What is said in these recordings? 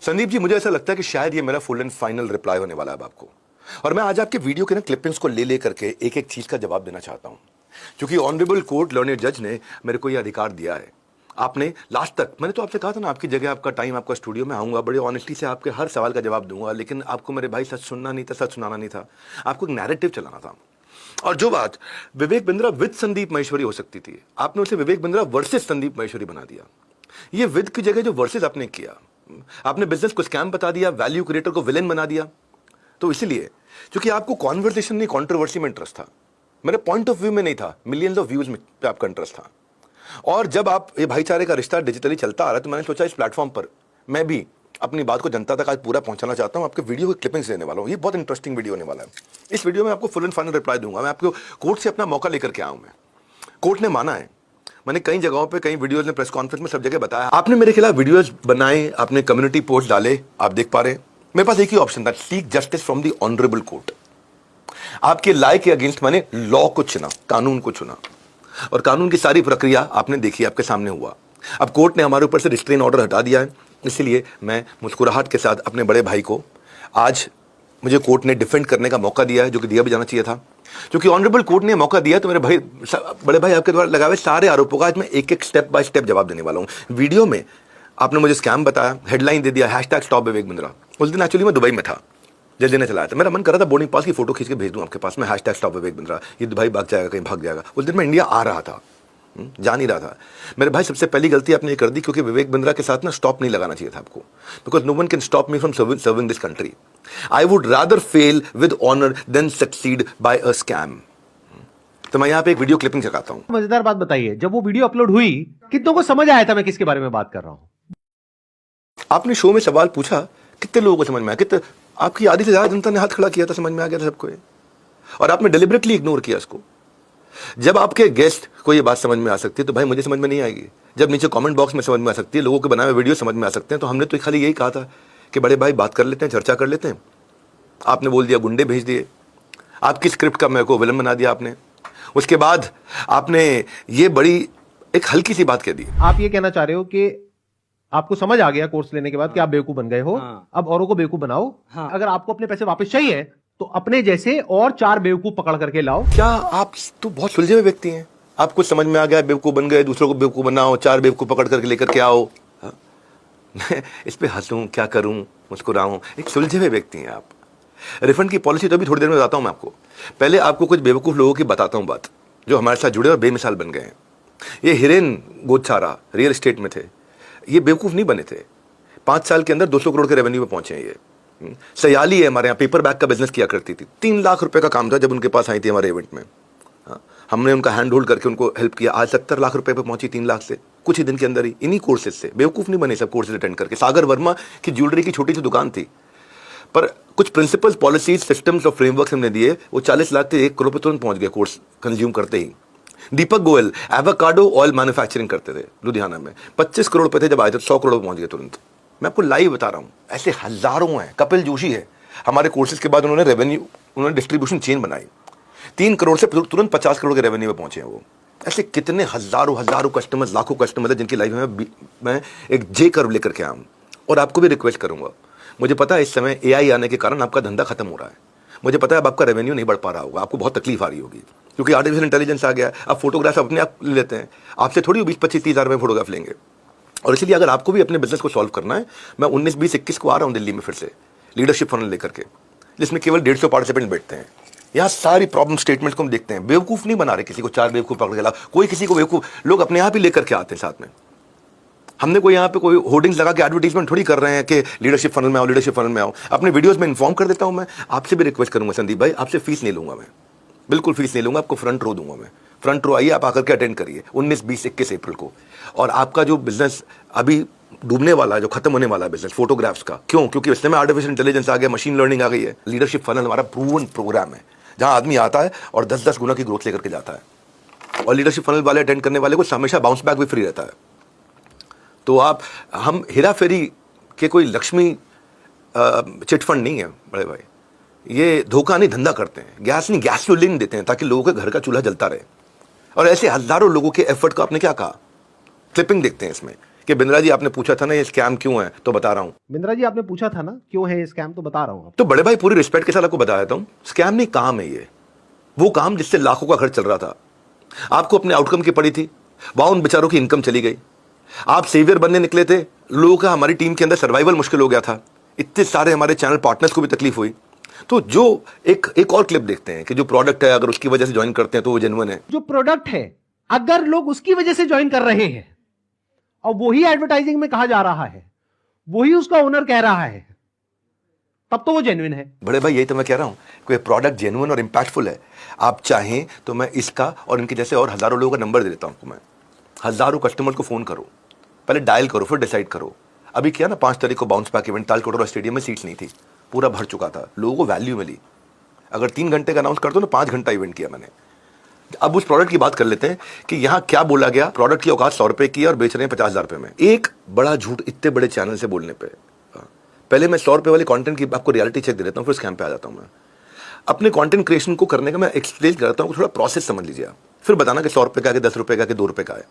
संदीप जी, मुझे ऐसा लगता है कि शायद ये मेरा फुल एंड फाइनल रिप्लाई होने वाला है अब आपको। और मैं आज आपके वीडियो के ना क्लिपिंग्स को ले करके एक एक चीज का जवाब देना चाहता हूं, क्योंकि ऑनरेबल कोर्ट लर्नेड जज ने मेरे को ये अधिकार दिया है। आपने लास्ट तक, मैंने तो आपसे कहा था ना, आपकी जगह आपका टाइम आपका स्टूडियो में आऊंगा, बड़े ऑनेस्टी से आपके हर सवाल का जवाब दूंगा, लेकिन आपको मेरे भाई सच सुनना नहीं था, सच सुनाना नहीं था, आपको एक नैरेटिव चलाना था। और जो बात विवेक बिंद्रा विद संदीप महेश्वरी हो सकती थी, आपने उसे विवेक बिंद्रा वर्सेस संदीप महेश्वरी बना दिया। ये विद की जगह जो वर्सेस आपने किया, आपने बिजनेस को स्कैम बता दिया, वैल्यू क्रिएटर को विलेन बना दिया। तो इसलिए क्योंकि आपको कॉन्वर्सेशन नहीं, कंट्रोवर्सी में इंटरेस्ट था, मेरे पॉइंट ऑफ व्यू में नहीं था, मिलियंस ऑफ व्यूज में आपका इंटरेस्ट था। और जब आप ये भाईचारे का रिश्ता डिजिटली चलता आ रहा है, तो मैंने सोचा इस प्लेटफॉर्म पर मैं भी अपनी बात को जनता तक आज पूरा पहुंचाना चाहता हूं। आपके वीडियो की क्लिपिंग्स देने वाला हूं, ये बहुत इंटरेस्टिंग वीडियो होने वाला है। इस वीडियो में आपको फुल एंड फाइनल रिप्लाई दूंगा। मैं आपको कोर्ट से अपना मौका लेकर के आया हूं। मैं कोर्ट ने माना है, मैंने कई जगहों पे, कई वीडियोस में, प्रेस कॉन्फ्रेंस में, सब जगह बताया। आपने मेरे खिलाफ वीडियोस बनाए, आपने कम्युनिटी पोस्ट डाले, आप देख पा रहे। मेरे पास एक ही ऑप्शन था, seek justice from the honourable court. आपके लाए के अगेंस्ट मैंने लॉ को चुना, कानून को चुना, और कानून की सारी प्रक्रिया आपने देखी, आपके सामने हुआ। अब कोर्ट ने हमारे ऊपर से रिस्ट्रेन ऑर्डर हटा दिया है, इसलिए मैं मुस्कुराहट के साथ अपने बड़े भाई को, आज मुझे कोर्ट ने डिफेंड करने का मौका दिया है, जो कि दिया भी जाना चाहिए था। क्योंकि ऑनरेबल कोर्ट ने मौका दिया, तो मेरे भाई, बड़े भाई, आपके द्वारा लगाए सारे आरोपों का आज मैं एक एक स्टेप बाय स्टेप जवाब देने वाला हूं। वीडियो में आपने मुझे स्कैम बताया, हेडलाइन दे दिया #स्टॉप विवेक बिंद्रा। उस दिन एक्चुअली मैं दुबई में था, जज देने चला था। मेरा मन कर रहा था बोर्डिंग पास की फोटो खींच के भेज दूं आपके पास में, #स्टॉप विवेक बिंद्रा। ये भाई भाग जाएगा, कहीं भाग जाएगा। उस दिन मैं इंडिया आ रहा था, जा नहीं रहा था। मेरे भाई, सबसे पहली गलती आपने ये कर दी, क्योंकि विवेक बिंद्रा के साथ ना स्टॉप नहीं लगाना चाहिए था आपको, because no one can stop me from serving this country. I would rather fail with honour than succeed by a scam. तो मैं यहाँ पे एक वीडियो क्लिपिंग चलाता हूँ। मजेदार बात बताइए, जब वो वीडियो अपलोड हुई, कितनों को समझ आया था मैं किसके बारे में बात कर रहा हूं? आपने शो में सवाल पूछा, कितने लोगों को समझ में आया? कितने? आपकी आधी से ज्यादा जनता ने हाथ खड़ा किया था, समझ में आ गया था सबको ये। और आपने डिलिबरेटली इग्नोर किया इसको। जब आपके गेस्ट को ये बात समझ में आ सकती है, तो भाई मुझे समझ में नहीं आएगी। जब नीचे कमेंट बॉक्स में समझ में आ सकती है, लोगों के बनाए हुए वीडियो समझ में आ सकते हैं, तो हमने तो खाली यही कहा था कि बड़े भाई बात कर लेते हैं, चर्चा कर लेते हैं। आपने बोल दिया, गुंडे भेज दिए, आपकी स्क्रिप्ट का मेरे को विलन बना दिया आपने। उसके बाद आपने ये बड़ी एक हल्की सी बात कह दी। आप ये कहना चाह रहे हो कि आपको समझ आ गया कोर्स लेने के बाद कि आप बेवकूफ बन गए हो, अब औरों को बेवकूफ बनाओ। अगर आपको अपने पैसे वापस चाहिए तो अपने जैसे और 4 बेवकूफ पकड़ करके लाओ। क्या आप तो बहुत सुलझे हुए व्यक्ति हैं, आपको समझ में आ गया, बेवकूफ बन गए, दूसरों को बेवकूफ बनाओ, 4 बेवकूफ पकड़ करके लेकर के आओ। मैं इस पे हंसूं, क्या करूं, मुस्कुराऊं? एक सुलझे हुए व्यक्ति हैं आप। रिफंड की पॉलिसी तो अभी थोड़ी देर में बताता हूं मैं आपको। पहले आपको कुछ बेवकूफ लोगों की बताता हूं बात, जो हमारे साथ जुड़े और बेमिसाल बन गए हैं। ये हिरेन गोचारा रियल एस्टेट में थे, ये बेवकूफ नहीं बने थे। 5 साल के अंदर 200 करोड़ के रेवेन्यू में पहुंचे हैं ये। सयाली है हमारे यहाँ, पेपर बैग का बिजनेस किया करती थी। 3 लाख रुपए का काम था जब उनके पास आई थी हमारे इवेंट में। हमने उनका हैंड होल्ड करके उनको हेल्प किया। आज 70 लाख रुपए पे पहुंची 3 लाख से, कुछ ही दिन के अंदर ही, इन्हीं कोर्सेज से। बेवकूफ नहीं बने सब कोर्सेज अटेंड करके। सागर वर्मा की ज्वेलरी की छोटी सी दुकान थी, पर कुछ प्रिंसिपल्स, पॉलिसीज, सिस्टम्स और फ्रेमवर्क हमने दिए, वो 40 लाख से 1 करोड़ पे तुरंत पहुंच गए कोर्स कंज्यूम करते ही। दीपक गोयल एवोकाडो ऑयल मैन्युफैक्चरिंग करते थे लुधियाना में, 25 करोड़ पे थे, जब आए थे 100 करोड़ पहुंच गए तुरंत। मैं आपको लाइव बता रहा हूं, ऐसे हजारों हैं। कपिल जोशी है, हमारे कोर्सेज के बाद उन्होंने रेवेन्यू, उन्होंने डिस्ट्रीब्यूशन चेन बनाई, 3 करोड़ से तुरंत 50 करोड़ के रेवेन्यू में पहुंचे हैं वो। ऐसे कितने हजारों कस्टमर्स, लाखों कस्टमर्स है, जिनकी लाइफ में मैं एक जे कर्व लेकर के आया हूं। और आपको भी रिक्वेस्ट करूंगा, मुझे पता है इस समय AI आने के कारण आपका धंधा खत्म हो रहा है, मुझे पता है अब आपका रेवेन्यू नहीं बढ़ पा रहा होगा, आपको बहुत तकलीफ आ रही होगी, क्योंकि आर्टिफिशियल इंटेलिजेंस आ गया है। अब फोटोग्राफ अपने आप ले लेते हैं, आपसे थोड़ी 20-25-30 हज़ार में फोटोग्राफ लेंगे। और इसलिए अगर आपको भी अपने बिजनेस को सॉल्व करना है, मैं 19, 20, 21 को आ रहा हूँ दिल्ली में फिर से, लीडरशिप फनल लेकर के, जिसमें केवल 150 पार्टिसिपेंट बैठते हैं। यहाँ सारी प्रॉब्लम स्टेटमेंट्स को हम देखते हैं। बेवकूफ नहीं बना रहे किसी को, 4 बेवकूफ पकड़ के ला, कोई किसी को बेवकूफ, लोग अपने आप ही लेकर के आते हैं साथ में। हमने कोई यहाँ पे कोई होर्डिंग्स लगा के एडवर्टीजमेंट थोड़ी कर रहे हैं कि लीडरशिप फनल में आओ, लीडरशिप फनल में आओ। अपने वीडियोस में इन्फॉर्म कर देता हूं। मैं आपसे भी रिक्वेस्ट करूंगा संदीप भाई, आपसे फीस नहीं लूंगा मैं, बिल्कुल फीस नहीं लूंगा, आपको फ्रंट रो दूंगा मैं। फ्रंट रो आइए, आप आकर के अटेंड करिए 19, 20, 21 अप्रैल को। और आपका जो बिजनेस अभी डूबने वाला है, जो खत्म होने वाला है बिजनेस फोटोग्राफ्स का, क्यों? क्योंकि इसमें आर्टिफिशियल इंटेलिजेंस आ गया, मशीन लर्निंग आ गई है। लीडरशिप फनल हमारा प्रूवन प्रोग्राम है, जहां आदमी आता है और 10-10 गुना की ग्रोथ लेकर के जाता है। और लीडरशिप फनल वाले अटेंड करने वाले को हमेशा बाउंस बैक भी फ्री रहता है। तो हम हेरा फेरी के कोई लक्ष्मी चिटफंड नहीं है बड़े भाई, ये धोखा नहीं, धंधा करते हैं। गैस नहीं, गैसोलीन देते हैं ताकि लोगों के घर का चूल्हा जलता रहे। और ऐसे हजारों लोगों के एफर्ट को आपने क्या कहा, क्लिपिंग देखते हैं इसमें। कि बिंद्रा जी आपने पूछा था ना ये स्कैम क्यों है, तो बता रहा हूं। बिंद्रा जी आपने पूछा था ना क्यों है ये स्कैम, तो बता रहा हूं। तो बड़े भाई पूरी रिस्पेक्ट के साथ आपको बता देता हूं, स्कैम नहीं, काम है ये। वो काम जिससे लाखों का खर्च चल रहा था, आपको अपने आउटकम की पड़ी थी, वहां उन बेचारों की इनकम चली गई। आप सेवियर बनने निकले थे, लोगों का हमारी टीम के अंदर सर्वाइवल मुश्किल हो गया था, इतने सारे हमारे चैनल पार्टनर्स को भी तकलीफ हुई। तो जो एक और क्लिप देखते हैं कि जो प्रोडक्ट है अगर उसकी वजह से ज्वाइन करते हैं तो वो जेन्युइन है। जो प्रोडक्ट है अगर लोग उसकी वजह से ज्वाइन कर रहे हैं और वही एडवर्टाइजिंग में कहा जा रहा है, वही उसका ओनर कह रहा है, तब तो वो जेन्युइन है। बड़े भाई यही तो मैं कह रहा हूं, कोई प्रोडक्ट जेन्युइन और इंपैक्टफुल है, आप चाहें तो मैं इसका और इनके जैसे और हजारों लोगों का नंबर दे देता हूं आपको। मैं हजारों कस्टमर को फोन करो, पहले डायल करो फिर डिसाइड करो। अभी किया ना 5 तारीख को bounce back event, Talkatora stadium में सीट्स नहीं थी, पूरा भर चुका था, लोगों को वैल्यू मिली। अगर 3 घंटे का अनाउंस कर दो ना, 5 घंटा इवेंट किया मैंने। अब उस प्रोडक्ट की बात कर लेते हैं कि यहां क्या बोला गया। प्रोडक्ट की औकात 100 रुपए की है और बेच रहे हैं 50,000 रुपए में। एक बड़ा झूठ इतने बड़े चैनल से बोलने पे। पहले मैं 100 रुपए वाले कंटेंट की आपको रियलिटी चेक दे देता हूं, फिर स्कैम पे आ जाता हूं। मैं अपने कंटेंट क्रिएशन को करने का मैं एक्सप्लेन करता हूं, थोड़ा प्रोसेस समझ लीजिए आप, फिर बताना कि 100 रुपए का, कि 10 रुपए का, कि 2 रुपए का है।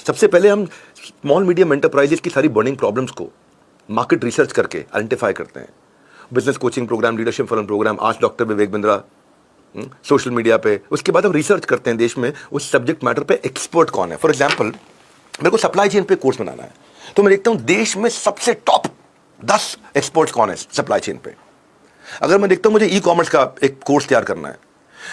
सबसे पहले हम स्मॉल मीडियम एंटरप्राइजेस की सारी बर्निंग प्रॉब्लम्स को मार्केट रिसर्च करके आइडेंटिफाई करते हैं। Business coaching program, leadership forum program, आज doctor Vivek Bindra, social media पे। उसके बाद हम रिसर्च करते हैं देश में उस सब्जेक्ट मैटर पे एक्सपर्ट कौन है। फॉर एग्जांपल मेरे को सप्लाई चेन पे कोर्स बनाना है, तो मैं देखता हूं देश में सबसे टॉप 10 एक्सपर्ट्स कौन है सप्लाई चेन पे। अगर मैं देखता हूं मुझे ई कॉमर्स का एक कोर्स तैयार करना है,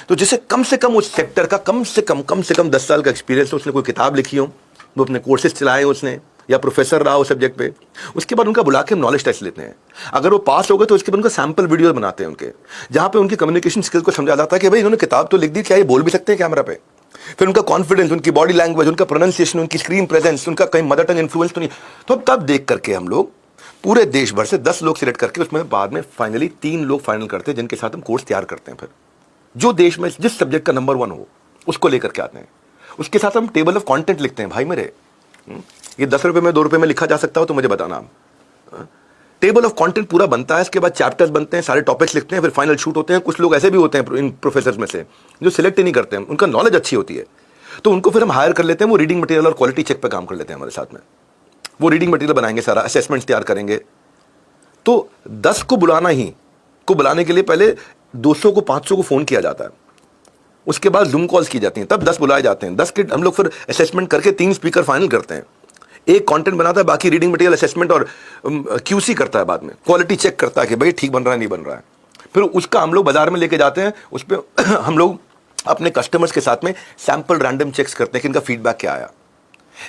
तो जिसे कम से कम उस सेक्टर का कम से कम 10 साल का एक्सपीरियंस हो, उसने कोई किताब लिखी हो, वो अपने कोर्सेज चलाए उसने, या प्रोफेसर रहा हो सब्जेक्ट पे। उसके बाद उनका बुला के हम नॉलेज टेस्ट लेते हैं। अगर वो पास हो गए तो उसके बाद उनका सैंपल वीडियो बनाते हैं उनके, जहां पे उनकी कम्युनिकेशन स्किल्स को समझा जाता है कि भाई इन्होंने किताब तो लिख दी, क्या ये बोल भी सकते हैं कैमरा पे। फिर उनका कॉन्फिडेंस, उनकी बॉडी लैंग्वेज, उनका प्रोनाउंसिएशन, उनकी स्क्रीन प्रेजेंस, उनका कहीं मदर टंग इन्फ्लुएंस तो नहीं। तो तब देख करके हम लोग पूरे देश भर से 10 लोग सिलेक्ट करके उसमें बाद में फाइनली 3 लोग फाइनल करते हैं, जिनके साथ हम कोर्स तैयार करते हैं। फिर जो देश में जिस सब्जेक्ट का नंबर 1 हो उसको लेकर के आते हैं। उसके साथ हम टेबल ऑफ कंटेंट लिखते हैं। भाई मेरे ये 10 रुपए में 2 रुपए में लिखा जा सकता हो तो मुझे बताना। टेबल ऑफ कंटेंट पूरा बनता है, इसके बाद चैप्टर्स बनते हैं, सारे टॉपिक्स लिखते हैं, फिर फाइनल शूट होते हैं। कुछ लोग ऐसे भी होते हैं इन प्रोफेसर्स में से जो सिलेक्ट ही नहीं करते हैं, उनका नॉलेज अच्छी होती है, तो उनको फिर हम हायर कर लेते हैं। वो रीडिंग मटेरियल और क्वालिटी चेक पे काम कर लेते हैं हमारे साथ में। वो रीडिंग मटेरियल बनाएंगे, सारा असेसमेंट्स तैयार करेंगे। तो 10 को बुलाने के लिए पहले 200 को 500 को फोन किया जाता है, उसके बाद जूम कॉल्स की जाती हैं, तब 10 बुलाए जाते हैं। 10 के हम लोग फिर असेसमेंट करके 3 स्पीकर फाइनल करते हैं। एक कंटेंट बनाता है, बाकी रीडिंग मटेरियल, असेसमेंट और क्यूसी करता है, बाद में क्वालिटी चेक करता है कि भाई ठीक बन रहा है नहीं बन रहा है। फिर उसका हम लोग बाजार में लेके जाते हैं। उस पर हम लोग अपने कस्टमर्स के साथ में सैंपल रैंडम चेक्स करते हैं कि इनका फीडबैक क्या आया।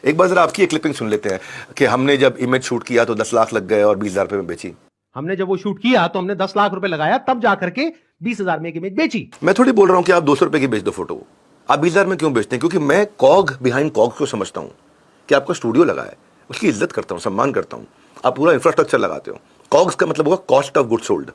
एक बार जरा आपकी एक क्लिपिंग सुन लेते हैं कि हमने जब इमेज शूट किया तो 10 लाख लग गए और 20,000 रुपए में बेची। हमने जब वो शूट किया तो हमने 10 लाख रुपए लगाया, तब जाकर के 20,000 में एक इमेज बेची। मैं थोड़ी बोल रहा हूं कि आप 200 रुपए की बेच दो फोटो, आप 20,000 में क्यों बेचते हैं? क्योंकि मैं कॉग बिहाइंड कॉग को समझता हूं कि आपका स्टूडियो लगा है, उसकी इज्जत करता हूं, सम्मान करता हूं। आप पूरा इंफ्रास्ट्रक्चर लगाते हो, कॉग्स का मतलब होगा कॉस्ट ऑफ गुड सोल्ड,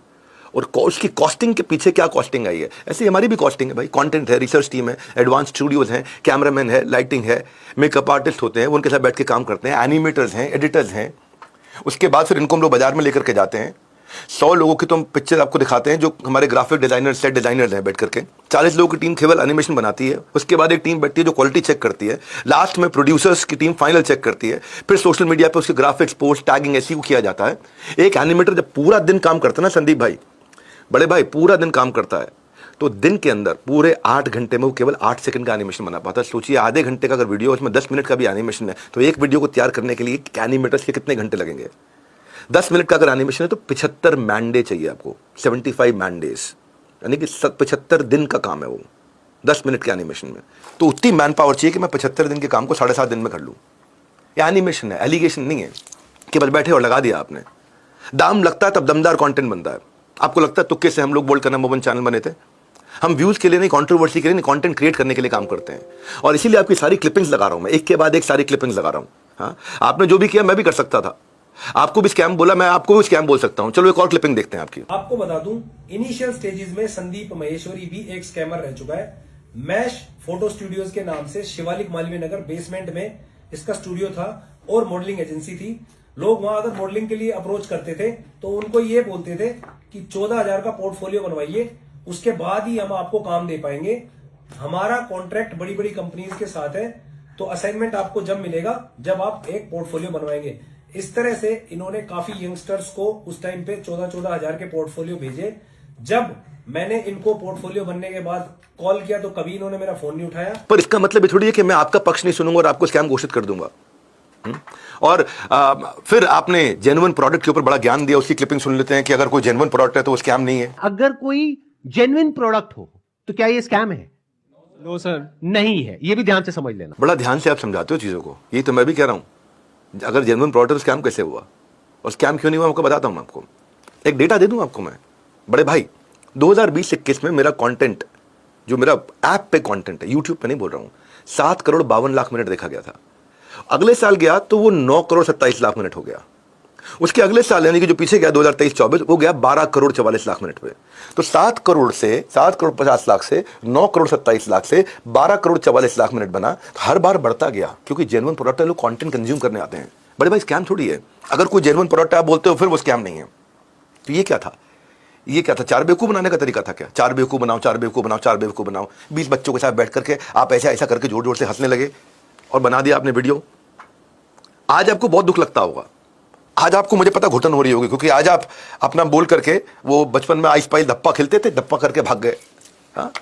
और उसकी कॉस्टिंग के पीछे क्या कॉस्टिंग आई है। ऐसे हमारी भी कॉस्टिंग है भाई, कंटेंट है, रिसर्च टीम है, एडवांस स्टूडियोज हैं, कैमरामैन है, लाइटिंग है, मेकअप आर्टिस्ट होते हैं, उनके साथ बैठ के काम करते हैं, एनिमेटर्स हैं, एडिटर्स हैं। उसके बाद फिर इनको हम लोग बाजार में लेकर के जाते हैं। 100 लोगों की तो हम पिक्चर आपको दिखाते हैं, जो हमारे ग्राफिक डिजाइनर, सेट डिजाइनर्स हैं बैठ करके। 40 लोगों की टीम केवल एनिमेशन बनाती है, उसके बाद एक टीम बैठती है जो क्वालिटी चेक करती है, लास्ट में प्रोड्यूसर्स की टीम फाइनल चेक करती है, फिर सोशल मीडिया पे उसके ग्राफिक्स, पोस्ट, टैगिंग ऐसी किया जाता है। एक एनिमेटर जब पूरा दिन काम करता है ना संदीप भाई, बड़े भाई, पूरा दिन काम करता है, तो दिन के अंदर पूरे 8 घंटे में वो केवल 8 सेकंड का एनिमेशन बना पाता है। सोचिए आधे घंटे का अगर वीडियो, उसमें 10 मिनट का भी एनिमेशन है, तो एक वीडियो को तैयार करने के लिए एनिमेटर्स के कितने घंटे लगेंगे? 10 मिनट का अगर एनिमेशन है तो 75 मैंडे चाहिए आपको, 75 मैंडेज, यानी कि 75 दिन का काम है वो 10 मिनट के एनिमेशन में। तो उतनी मैन पावर चाहिए कि मैं 75 दिन के काम को 7.5 दिन में कर लूँ। ये एनिमेशन है, एलिगेशन नहीं है कि बस बैठे और लगा दिया आपने। दाम लगता है तब दमदार कंटेंट बनता है। आपको लगता है तुक्के से हम लोग बोल्ड करना नंबर 1 चैनल बने थे? हम व्यूज के लिए नहीं, कंट्रोवर्सी के लिए नहीं, कंटेंट क्रिएट करने के लिए काम करते हैं। और इसीलिए आपकी सारी क्लिपिंग्स लगा रहा हूं मैं, एक के बाद एक सारी क्लिपिंग्स लगा रहा हूं। हाँ, आपने जो भी किया मैं भी कर सकता था। आपको भी स्कैम बोला, मैं आपको भी स्कैम बोल सकता हूं। चलो एक और क्लिपिंग देखते हैं आपकी। आपको बता दूं, इनिशियल स्टेजेस में संदीप महेश्वरी भी एक स्कैमर रह चुका है। मैश फोटो स्टूडियोज के नाम से शिवालिक मालवीय नगर बेसमेंट में इसका स्टूडियो था और मॉडलिंग एजेंसी थी। लोग वहां अगर मॉडलिंग के लिए अप्रोच करते थे तो उनको ये बोलते थे कि 14,000 का पोर्टफोलियो बनवाइए, उसके बाद ही हम आपको काम दे पाएंगे। हमारा कॉन्ट्रैक्ट बड़ी बड़ी कंपनीज के साथ है। तो असाइनमेंट आपको जब मिलेगा जब आप एक पोर्टफोलियो बनवाएंगे। इस तरह से इन्होंने काफी यंगस्टर्स को उस टाइम पे 14-14 हजार के पोर्टफोलियो भेजे। जब मैंने इनको पोर्टफोलियो बनने के बाद कॉल किया तो कभी इन्होंने मेरा फोन नहीं उठाया। पर इसका मतलब ये थोड़ी है कि मैं आपका पक्ष नहीं सुनूंगा और आपको स्कैम घोषित कर दूंगा। और फिर आपने जेन्युइन प्रोडक्ट के ऊपर बड़ा ज्ञान दिया। उसकी क्लिपिंग सुन लेते हैं कि अगर कोई जेन्युइन प्रोडक्ट है तो वो स्कैम नहीं है। अगर कोई जेन्युइन प्रोडक्ट हो तो क्या ये स्कैम है? नो सर, नहीं है। ये भी ध्यान से समझ लेना। बड़ा ध्यान से आप समझाते हो चीजों को, ये तो मैं भी कह रहा हूं। अगर जेन्युइन प्रोडक्ट है तो स्कैम कैसे हुआ और स्कैम क्यों नहीं हुआ आपको बताता हूं। मैं आपको एक डेटा दे दूं आपको मैं, बड़े भाई 2020-21 में मेरा कंटेंट, जो मेरा ऐप पे कंटेंट है, यूट्यूब पे नहीं बोल रहा हूं, 7,52,00,000 मिनट देखा गया था। अगले साल गया तो वो 9,27,00,000 मिनट हो गया। उसके अगले साल यानी कि जो पीछे गया 2023-24 वो गया 12,44,00,000 मिनट पे। तो 7,50,00,000 से 9,27,00,000 से 12,44,00,000 मिनट बना। हर बार बढ़ता गया क्योंकि जेन्युइन प्रोडक्ट है, लोग कंटेंट कंज्यूम करने आते हैं। बड़े भाई स्कैम थोड़ी है। अगर कोई जेन्युइन प्रोडक्ट आप बोलते हो फिर वो स्कैम नहीं है। तो ये क्या था? ये क्या था? चार बेवकूफ बनाने का तरीका था क्या? चार बेवकूफ बनाओ, चार बेवकूफ बनाओ, चार बेवकूफ बनाओ। 20 बच्चों के साथ बैठ करके आप ऐसा ऐसा करके जोर जोर से हंसने लगे और बना दिया आपने वीडियो। आज आपको बहुत दुख लगता होगा। आज आपको, मुझे पता, घुटन हो रही होगी क्योंकि आज आप अपना बोल करके, वो बचपन में आइस पाइस धप्पा खेलते थे, धप्पा करके भाग गए। हाँ,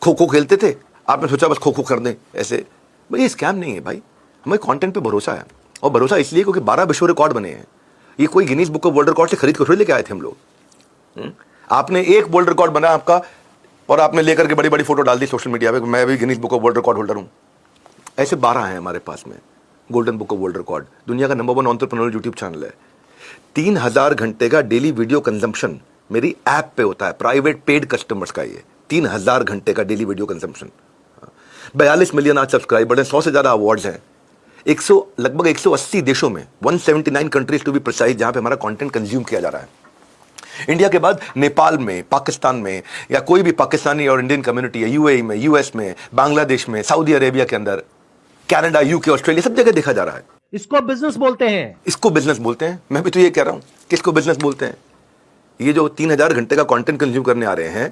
खो खो खेलते थे, आपने सोचा बस खो खो कर दें ऐसे। भाई ये स्कैम नहीं है भाई, हमें कंटेंट पे भरोसा है। और भरोसा इसलिए क्योंकि 12 विश्व रिकॉर्ड बने हैं। ये कोई Guinness book of world record से खरीद कर थोड़ी लेके आए थे हम लोग। आपने एक वर्ल्ड रिकॉर्ड बना आपका और आपने लेकर के बड़ी बड़ी फोटो डाल दी सोशल मीडिया पे, मैं भी Guinness book of world record holder हूं। ऐसे 12 हैं हमारे पास में golden book of world record. दुनिया का नंबर 1 एंटरप्रेन्योर यूट्यूब चैनल है। 3,000 घंटे का डेली वीडियो कंजम्पशन मेरी ऐप पे होता है, प्राइवेट पेड कस्टमर्स का। ये 3,000 घंटे का डेली वीडियो कंजम्पशन। 42 मिलियन आज सब्सक्राइबर हैं, 100 से ज्यादा अवार्ड्स हैं। लगभग 180 देशों में, 179 कंट्रीज टू बी प्रिसाइज, जहां पे हमारा कंटेंट कंज्यूम किया जा रहा है। इंडिया के बाद नेपाल में, पाकिस्तान में, या कोई भी पाकिस्तानी और इंडियन कम्युनिटी है, यूएई में, यूएस में, बांग्लादेश में, सऊदी अरेबिया के अंदर, कनाडा, यूके, ऑस्ट्रेलिया, सब जगह देखा जा रहा है। इसको बिजनेस बोलते हैं। इसको बिजनेस बोलते हैं। मैं भी तो ये कह रहा हूं कि इसको बिजनेस बोलते हैं। ये जो 3,000 घंटे का कंटेंट कंज्यूम करने आ रहे हैं,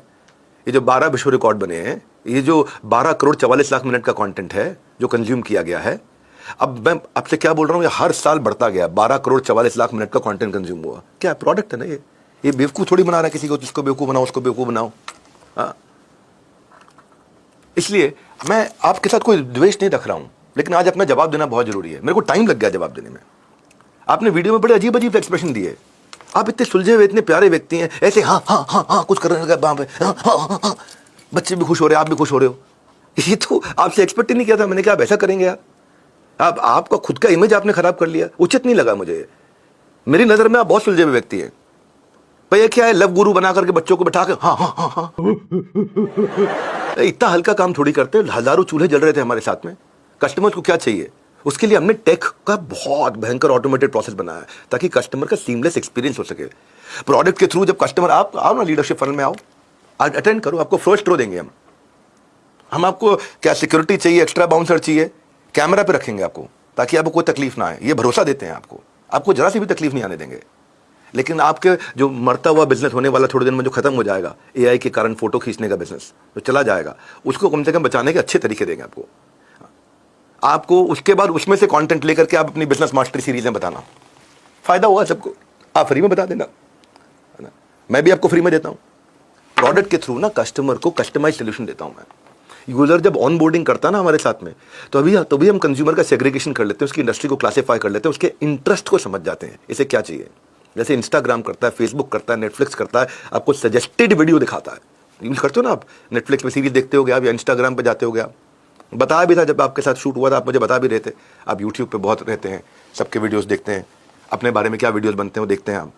ये जो 12 विश्व रिकॉर्ड बने हैं, ये जो 12,44,00,000 मिनट का कंटेंट है जो कंज्यूम किया गया है। अब मैं आपसे क्या बोल रहा हूं, ये हर साल बढ़ता गया। 12,44,00,000 मिनट का कंटेंट कंज्यूम हुआ। क्या प्रोडक्ट है ना ये बेवकूफ थोड़ी बना रहा है किसी को, जिसको बेवकूफ बनाओ उसको बेवकूफ बनाओ। हाँ, इसलिए मैं आपके साथ कोई द्वेष नहीं रख रहा हूं, लेकिन आज अपना जवाब देना बहुत जरूरी है। मेरे को टाइम लग गया जवाब देने में। आपने वीडियो में बड़े अजीब अजीब एक्सप्रेशन दिए। आप इतने सुलझे हुए, इतने प्यारे व्यक्ति हैं, ऐसे हाँ हाँ हाँ हाँ कुछ कर रहे हैं, बच्चे भी खुश हो रहे हैं, आप भी खुश हो रहे हो। ये तो आपसे एक्सपेक्ट ही नहीं किया था मैंने कि आप ऐसा करेंगे। आप आपका खुद का इमेज आपने खराब कर लिया, उचित नहीं लगा मुझे। मेरी नजर में आप बहुत सुलझे हुए व्यक्ति हैं। भैया क्या है, लव गुरु बना करके बच्चों को बैठा के हाँ हाँ हाँ हाँ, इतना हल्का काम थोड़ी करते। हजारों चूल्हे जल रहे थे हमारे साथ में। कस्टमर को क्या चाहिए, उसके लिए हमने टेक का बहुत भयंकर ऑटोमेटेड प्रोसेस बनाया है ताकि कस्टमर का सीमलेस एक्सपीरियंस हो सके। प्रोडक्ट के थ्रू जब कस्टमर, आप आओ ना लीडरशिप फनल में, आओ अटेंड करो, आपको फर्स्ट रो देंगे हम आपको क्या सिक्योरिटी चाहिए, एक्स्ट्रा बाउंसर चाहिए, कैमरा पे रखेंगे आपको ताकि आपको कोई तकलीफ ना आए। ये भरोसा देते हैं आपको जरा सी भी तकलीफ नहीं आने देंगे। लेकिन आपके जो मरता हुआ बिजनेस होने वाला थोड़े दिन में जो खत्म हो जाएगा, एआई के कारण फोटो खींचने का बिजनेस जो चला जाएगा, उसको कम से कम बचाने के अच्छे तरीके देंगे आपको। उसके बाद उसमें से कंटेंट लेकर के आप अपनी बिजनेस मास्टरी सीरीजें बताना, फायदा होगा सबको। आप फ्री में बता देना, है ना। मैं भी आपको फ्री में देता हूं। प्रोडक्ट के थ्रू ना कस्टमर को कस्टमाइज सोल्यूशन देता हूं मैं। यूजर जब ऑन बोर्डिंग करता है ना हमारे साथ में, तो अभी हम कंज्यूमर का सेग्रीगेशन कर लेते हैं, उसकी इंडस्ट्री को क्लासीफाई कर लेते हैं, उसके इंटरेस्ट को समझ जाते हैं, इसे क्या चाहिए। जैसे इंस्टाग्राम करता है, फेसबुक करता है, नेटफ्लिक्स करता है, आपको सजेस्टेड वीडियो दिखाता है। यूज करते हो ना आप, नेटफ्लिक्स में सीरीज देखते हो आप, या इंस्टाग्राम पे जाते हो आप। बताया भी था जब आपके साथ शूट हुआ था, आप मुझे बता भी रहे थे। आप यूट्यूब पे बहुत रहते हैं, सबके वीडियोस देखते हैं, अपने बारे में क्या वीडियोस बनते हैं वो देखते हैं आप।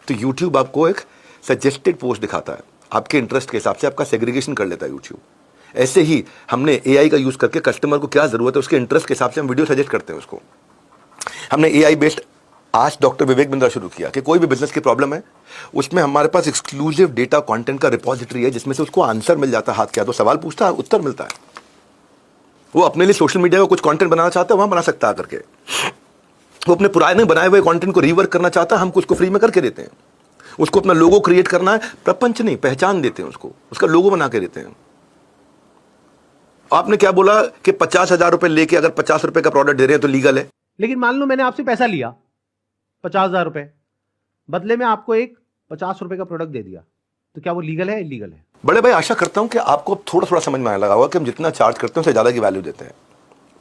तो यूट्यूब आपको एक सजेस्टेड पोस्ट दिखाता है, आपके इंटरेस्ट के हिसाब से आपका सेग्रीगेशन कर लेता है यूट्यूब। ऐसे ही हमने एआई का यूज करके कस्टमर को क्या जरूरत है उसके इंटरेस्ट के हिसाब से हम वीडियो सजेस्ट करते हैं उसको। हमने एआई बेस्ड आज डॉक्टर विवेक बिंद्रा शुरू किया कि कोई भी बिजनेस की प्रॉब्लम है, उसमें हमारे पास एक्सक्लूसिव डेटा कंटेंट का रिपोजिटरी है, जिसमें से उसको आंसर मिल जाता है। हाथ क्या तो सवाल पूछता है, उत्तर मिलता है। वो अपने लिए सोशल मीडिया में कुछ कंटेंट बनाना चाहता है, वहां बना सकता है करके। वो अपने पुराने बनाए हुए कंटेंट को रीवर्क करना चाहता है, हम उसको फ्री में करके देते हैं। उसको अपना लोगो क्रिएट करना है, प्रपंच नहीं, पहचान देते हैं उसको, उसका लोगो बना के देते हैं। आपने क्या बोला कि 50,000 रुपए लेके अगर 50 रुपए का प्रोडक्ट दे रहे हैं तो लीगल है। लेकिन मान लो मैंने आपसे पैसा लिया 50,000 रुपए, बदले में आपको एक 50 रुपए का प्रोडक्ट दे दिया, तो क्या वो लीगल है इलीगल है? बड़े भाई आशा करता हूं कि आपको थोड़ा थोड़ा समझ में आने लगा होगा कि हम जितना चार्ज करते हैं उससे ज्यादा की वैल्यू देते हैं।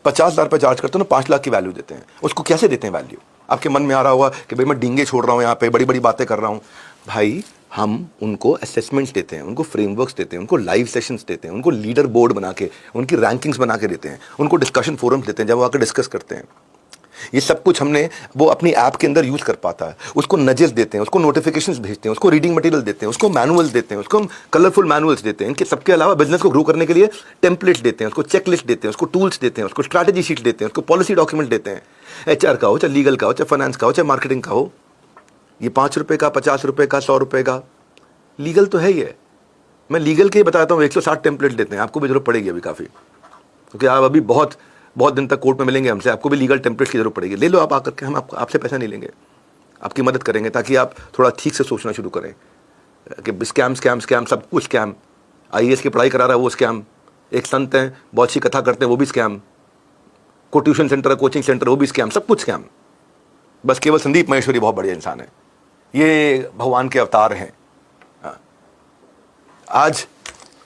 50,000 रुपए चार्ज करते हैं ना 5 लाख की वैल्यू देते हैं। उसको कैसे देते हैं वैल्यू? आपके मन में आ रहा होगा कि भाई मैं डींगे छोड़ रहा हूं, यहाँ पे बड़ी बड़ी बातें कर रहा हूं। भाई हम उनको असेसमेंट्स देते हैं, उनको फ्रेमवर्क्स देते हैं, उनको लाइव सेशंस देते हैं, उनको लीडर बोर्ड बना के उनकी रैंकिंग्स बना के देते हैं, उनको डिस्कशन फोरम्स देते हैं जब वो आकर डिस्कस करते हैं। ये सब कुछ हमने वो अपनी ऐप के अंदर यूज कर पाता है। उसको नजेस देते हैं, उसको नोटिफिकेशंस भेजते हैं, उसको रीडिंग मटेरियल देते हैं, उसको मैनुअल्स देते हैं, उसको हम कलरफुल मैनुअल्स देते हैं। इनके सबके अलावा बिजनेस को ग्रो करने के लिए टेम्पलेट्स देते हैं, उसको चेकलिस्ट देते हैं, उसको टूल्स देते हैं, उसको स्ट्रैटेजी शीट देते हैं, उसको पॉलिसी डॉक्यूमेंट देते हैं। HR का हो, चाहे लीगल का हो, चाहे फाइनेंस का हो, चाहे मार्केटिंग का हो। ये 5 रुपए का, 50 रुपए का, 100 रुपए का लीगल तो है ही है। मैं लीगल के बताता हूँ 160 टेम्पलेट देते हैं। आपको भी जरूरत पड़ेगी अभी काफ़ी, क्योंकि आप अभी बहुत दिन तक कोर्ट में मिलेंगे हमसे। आपको भी लीगल टेम्पलेट की जरूरत पड़ेगी। ले लो आप आकर के, हम आपसे पैसा नहीं लेंगे, आपकी मदद करेंगे ताकि आप थोड़ा ठीक से सोचना शुरू करें कि स्कैम स्कैम स्कैम सब कुछ स्कैम। IAS की पढ़ाई करा रहा है वो स्कैम, एक संत हैं बहुत सी कथा करते हैं वो भी स्कैम, को ट्यूशन सेंटर है, कोचिंग सेंटर वो भी स्कैम, सब कुछ स्कैम। बस केवल संदीप महेश्वरी बहुत बढ़िया इंसान है, ये भगवान के अवतार हैं। आज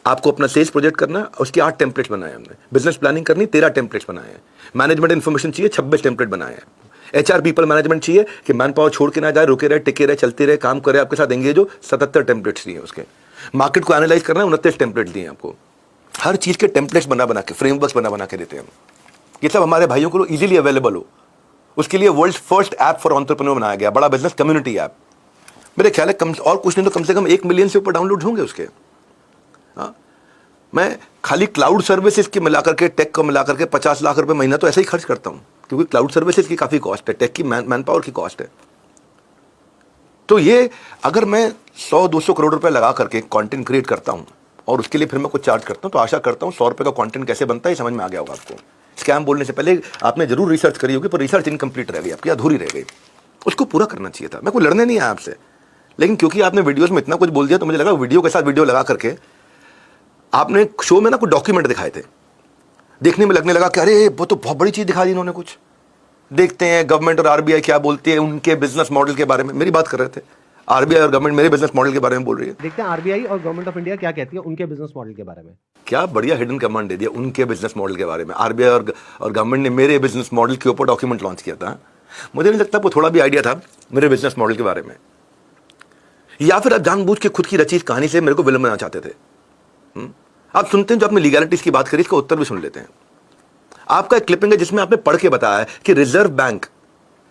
आपको अपना सेल्स प्रोजेक्ट करना, उसके 8 टेम्पलेट्स बनाए हमने। बिजनेस प्लानिंग करनी, 13 टेम्पलेट्स बनाए हैं। मैनेजमेंट इन्फॉर्मेशन चाहिए, 26 टेम्पलेट बनाए हैं। HR पीपल मैनेजमेंट चाहिए कि मैन पावर छोड़ के ना जाए, रुके रहे, टिके रहे, चलते रहे, काम करे, आपके साथ एंगेज हो, 77 टेम्पलेट्स दिए उसके। मार्केट को एनालाइज करना है, 29 टेम्पलेट दिए आपको। हर चीज के टेम्पलेट्स बना के, फ्रेमवर्क्स बना के देते हैं हम। ये सब हमारे भाइयों को इजीली अवेलेबल हो, उसके लिए world first app for entrepreneur बनाया गया, बड़ा बिजनेस कम्युनिटी ऐप। मेरे ख्याल है कम और कुछ नहीं तो कम से कम 1 मिलियन से ऊपर डाउनलोड होंगे उसके। मैं खाली क्लाउड सर्विसेज के मिलाकर के, टेक को मिलाकर के 50 लाख रुपए महीना तो ऐसे ही खर्च करता हूं, क्योंकि क्लाउड सर्विसेज की काफी कॉस्ट है, टेक की मैन पावर की कॉस्ट है। तो ये अगर मैं 100-200 करोड़ रुपए लगा करके कंटेंट क्रिएट करता हूं और उसके लिए फिर मैं कुछ चार्ज करता हूं, तो आशा करता हूं 100 रुपए का कंटेंट कैसे बनता है समझ में आ गया होगा आपको। स्कैम बोलने से पहले आपने जरूर रिसर्च करी होगी, पर रिसर्च इनकम्प्लीट रह गई आपकी, अधूरी रह गई। उसको पूरा करना चाहिए था। मैं कोई लड़ने नहीं आया आपसे, लेकिन क्योंकि आपने वीडियोस में इतना कुछ बोल दिया तो मुझे लगा वीडियो के साथ वीडियो लगा करके आपने शो में ना कुछ डॉक्यूमेंट दिखाए थे, देखने में लगने लगा कि अरे वो तो बहुत बड़ी चीज दिखा दी इन्होंने कुछ। देखते हैं गवर्नमेंट और RBI क्या बोलती है उनके बिजनेस मॉडल के बारे में। मेरी बात कर रहे थे, RBI और गवर्नमेंट मेरे बिजनेस मॉडल के बारे में बोल रही है। देखते हैं RBI और गवर्नमेंट ऑफ इंडिया क्या कहती है उनके बिजनेस मॉडल के बारे में। क्या बढ़िया हिडन कमांड दे दिया उनके बिजनेस मॉडल के बारे में। RBI और गवर्नमेंट ने मेरे बिजनेस मॉडल के ऊपर डॉक्यूमेंट लॉन्च किया था। मुझे नहीं लगता वो थोड़ा भी आइडिया था मेरे बिजनेस मॉडल के बारे में, या फिर आप जानबूझ के खुद की रचित कहानी से मेरे को विलन बनाना चाहते थे। आप सुनते हैं जो आपने लीगैलिटीज की बात करी, इसका उत्तर भी सुन लेते हैं। आपका एक क्लिपिंग है जिसमें आपने पढ़ के बताया है कि reserve bank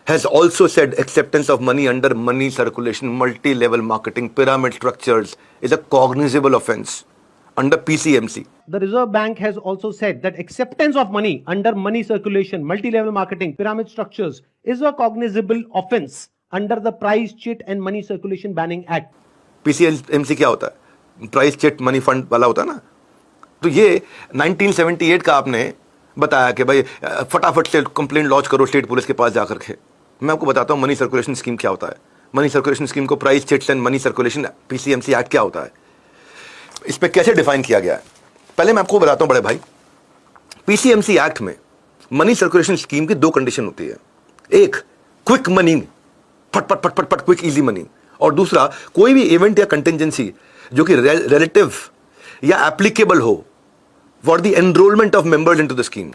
has also said acceptance of money under money circulation, multi-level marketing, pyramid structures is a cognizable offense under PCMC. The Reserve Bank has also said that acceptance of money under money circulation, multi-level marketing, pyramid structures is a cognizable offense under the Price Cheat and Money Circulation Banning Act. PCMC क्या होता है? Price chit money fund वाला होता है ना। तो ये 1978 का आपने बताया कि भाई फटाफट से कंप्लेंट लॉन्च करो स्टेट पुलिस के पास जाकर के। मैं आपको बताता हूं मनी सर्कुलेशन स्कीम क्या होता है। मनी सर्कुलेशन स्कीम को price chits and money circulation PCMC act क्या होता है, इस पे कैसे डिफाइन किया गया है। पहले मैं आपको बताता हूं बड़े भाई, PCMC एक्ट में मनी सर्कुलेशन स्कीम की 2 कंडीशन होती है। एक, क्विक मनी, फट फट फट फट फट क्विक इजी मनी, और दूसरा कोई भी इवेंट या कंटिजेंसी जो कि रिलेटिव या एप्लीकेबल हो for the enrolment of members into the scheme.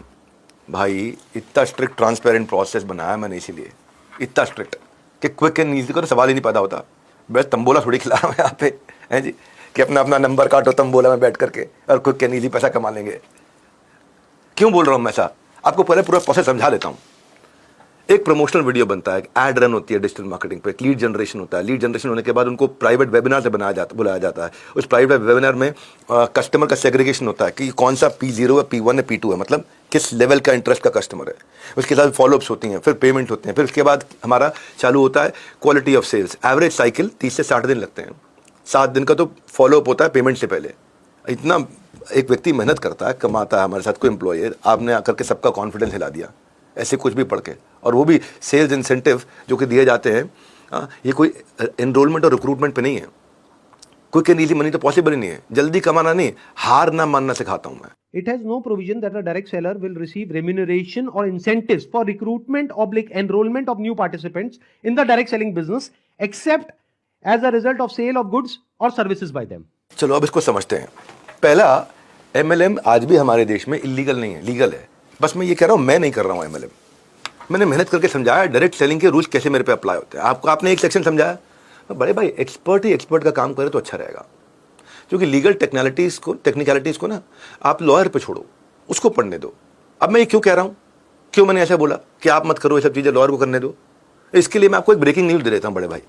भाई इतना स्ट्रिक्ट ट्रांसपेरेंट प्रोसेस बनाया मैंने, इसीलिए इतना स्ट्रिक्ट कि क्विक एंड ईजी का तो सवाल ही नहीं पैदा होता। बस तंबोला थोड़ी खिला रहा हूं यहाँ पे है जी कि अपना अपना नंबर काटो तंबोला में बैठ करके और क्विक एंड ईजी पैसा कमा लेंगे। क्यों बोल रहा हूं मैं ऐसा, आपको पहले पूरा प्रोसेस समझा देता हूं। एक प्रमोशनल वीडियो बनता है, एड रन होती है डिजिटल मार्केटिंग पे, लीड जनरेशन होता है। लीड जनरेशन होने के बाद उनको प्राइवेट वेबिनार से बुलाया जाता है। उस प्राइवेट वेबिनार में कस्टमर का सेग्रीगेशन होता है कि कौन सा P0 है, P1 है, P2 है, मतलब किस लेवल का इंटरेस्ट का कस्टमर है। उसके साथ फॉलोअप्स होती हैं, फिर पेमेंट होते हैं, फिर उसके बाद हमारा चालू होता है quality of sales. Average cycle 30 से 60 दिन लगते हैं। 7 दिन का तो फॉलोअप होता है पेमेंट से पहले। इतना एक व्यक्ति मेहनत करता है, कमाता है हमारे साथ, कोई एम्प्लॉय है, आपने आकर के सबका कॉन्फिडेंस हिला दिया ऐसे कुछ भी पढ़ के, और वो भी सेल्स इंसेंटिव जो कि दिए जाते हैं। ये कोई एनरोलमेंट और रिक्रूटमेंट पे नहीं है। क्विक एंड ईजी मनी तो पॉसिबल ही नहीं है। जल्दी कमाना नहीं, हार ना मानना सिखाता हूं मैं। it has no provision that a direct seller will receive remuneration or incentives for recruitment/enrollment of new participants in the direct selling business except as a result of sale of goods or services by them. चलो अब इसको समझते हैं। पहला, MLM आज भी हमारे देश में इलीगल नहीं है, लीगल है। बस मैं ये कह रहा हूं, मैं नहीं कर रहा हूं MLM। मैंने मेहनत करके समझाया डायरेक्ट सेलिंग के रूल्स कैसे मेरे पे अप्लाई होते हैं। आपने एक सेक्शन समझाया, बड़े भाई एक्सपर्ट ही एक्सपर्ट का काम करे तो अच्छा रहेगा, क्योंकि लीगल टेक्निकलिटीज को ना आप लॉयर पे छोड़ो, उसको पढ़ने दो। अब मैं ये क्यों कह रहा हूं, क्यों मैंने ऐसा बोला कि आप मत करो ये सब चीजें, लॉयर को करने दो? इसके लिए मैं आपको एक ब्रेकिंग न्यूज दे देता हूं बड़े भाई।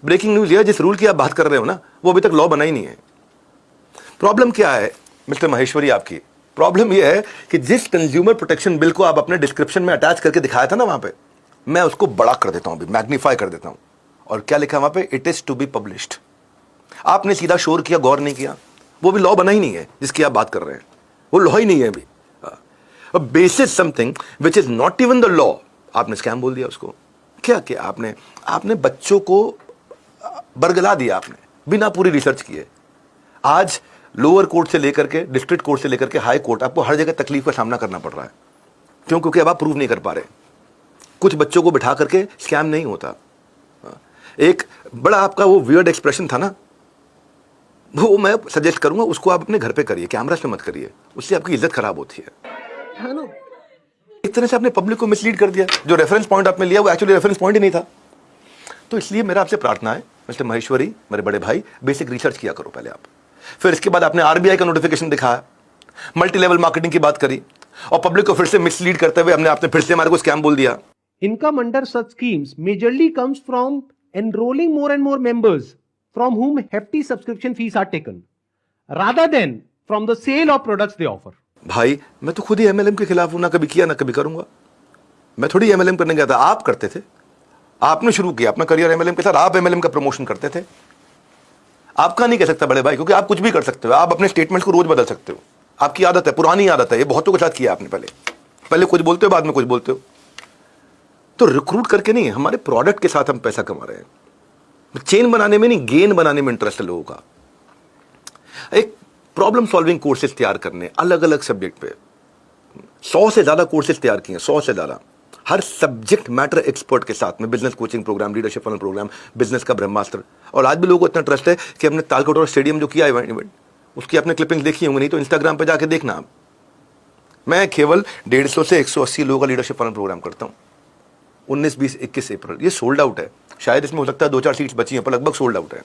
ब्रेकिंग न्यूज ये, जिस रूल की आप बात कर रहे हो ना, वो अभी तक लॉ बना ही नहीं है। प्रॉब्लम क्या है मिस्टर महेश्वरी, आपकी प्रॉब्लम यह है कि जिस कंज्यूमर प्रोटेक्शन बिल को आप अपने डिस्क्रिप्शन में अटैच करके दिखाया था ना वहां पे, मैं उसको बड़ा कर देता हूं, अभी मैग्नीफाई कर देता हूं। और क्या लिखा वहां पे? It is to be published. आपने सीधा शोर किया, गौर नहीं किया। वो भी लॉ बना ही नहीं है जिसकी आप बात कर रहे हैं, वो लॉ ही नहीं है अभी। Basis something which is not even the law, आपने स्कैम बोल दिया उसको। क्या किया आपने बच्चों को बरगला दिया आपने, बिना पूरी रिसर्च किए। आज लोअर कोर्ट से लेकर के, डिस्ट्रिक्ट कोर्ट से लेकर के हाई कोर्ट, आपको हर जगह तकलीफ का सामना करना पड़ रहा है। क्यों? क्योंकि अब आप प्रूव नहीं कर पा रहे। कुछ बच्चों को बिठा करके स्कैम नहीं होता। एक बड़ा आपका वो वियर्ड एक्सप्रेशन था ना, वो मैं सजेस्ट करूंगा उसको आप अपने घर पे करिए, कैमरा से मत करिए, उससे आपकी इज्जत खराब होती है ना। एक तरह से आपने पब्लिक को मिसलीड कर दिया। जो रेफरेंस पॉइंट आपने लिया वो एक्चुअली रेफरेंस पॉइंट ही नहीं था। तो इसलिए मेरा आपसे प्रार्थना है मिस्टर महेश्वरी, मेरे बड़े भाई, बेसिक रिसर्च किया करो पहले आप। फिर इसके बाद आपने आरबीआई का नोटिफिकेशन दिखाया, मल्टी लेवल मार्केटिंग की बात करी, और पब्लिक को फिर से मिसलीड करते हुए आपने फिर से हमारे को स्कैम बोल दिया। Income under such schemes majorly comes from enrolling more and more members from whom hefty subscription fees are taken rather than from the sale of products they offer. भाई मैं तो खुद ही MLM के खिलाफ हूं, ना कभी किया ना कभी करूंगा। मैं थोड़ी MLM करने गया था, आप करते थे। आपने शुरू किया अपना करियर MLM के साथ, आप MLM का प्रमोशन करते थे। आपका नहीं कह सकता बड़े भाई, क्योंकि आप कुछ भी कर सकते हो। आप अपने स्टेटमेंट्स को रोज बदल सकते हो, आपकी आदत है, पुरानी आदत है, ये बहुतों के साथ किया आपने। पहले कुछ बोलते हो, बाद में कुछ बोलते हो। तो रिक्रूट करके नहीं, हमारे प्रोडक्ट के साथ हम पैसा कमा रहे हैं। चेन बनाने में नहीं, गेन बनाने में इंटरेस्ट है लोगों का। एक प्रॉब्लम सॉल्विंग कोर्सेज तैयार करने अलग अलग सब्जेक्ट पे 100 से ज्यादा कोर्सेज तैयार किए, 100 से ज्यादा, हर सब्जेक्ट मैटर एक्सपर्ट के साथ में। Business coaching program, leadership funnel program, business का ब्रह्मास्त्र। और आज भी लोगों को इतना ट्रस्ट है कि हमने तालकटोरा स्टेडियम जो किया इवेंट, उसकी आपने क्लिपिंग देखी होंगी, नहीं तो इंस्टाग्राम पे जाके देखना आप। मैं केवल 150 से 180 लोगों का लीडरशिप फनल प्रोग्राम करता हूं। 19, 20, 21 अप्रैल ये सोल्ड आउट है। शायद इसमें हो सकता है 2-4 सीट्स बची हैं, पर लगभग सोल्ड आउट है।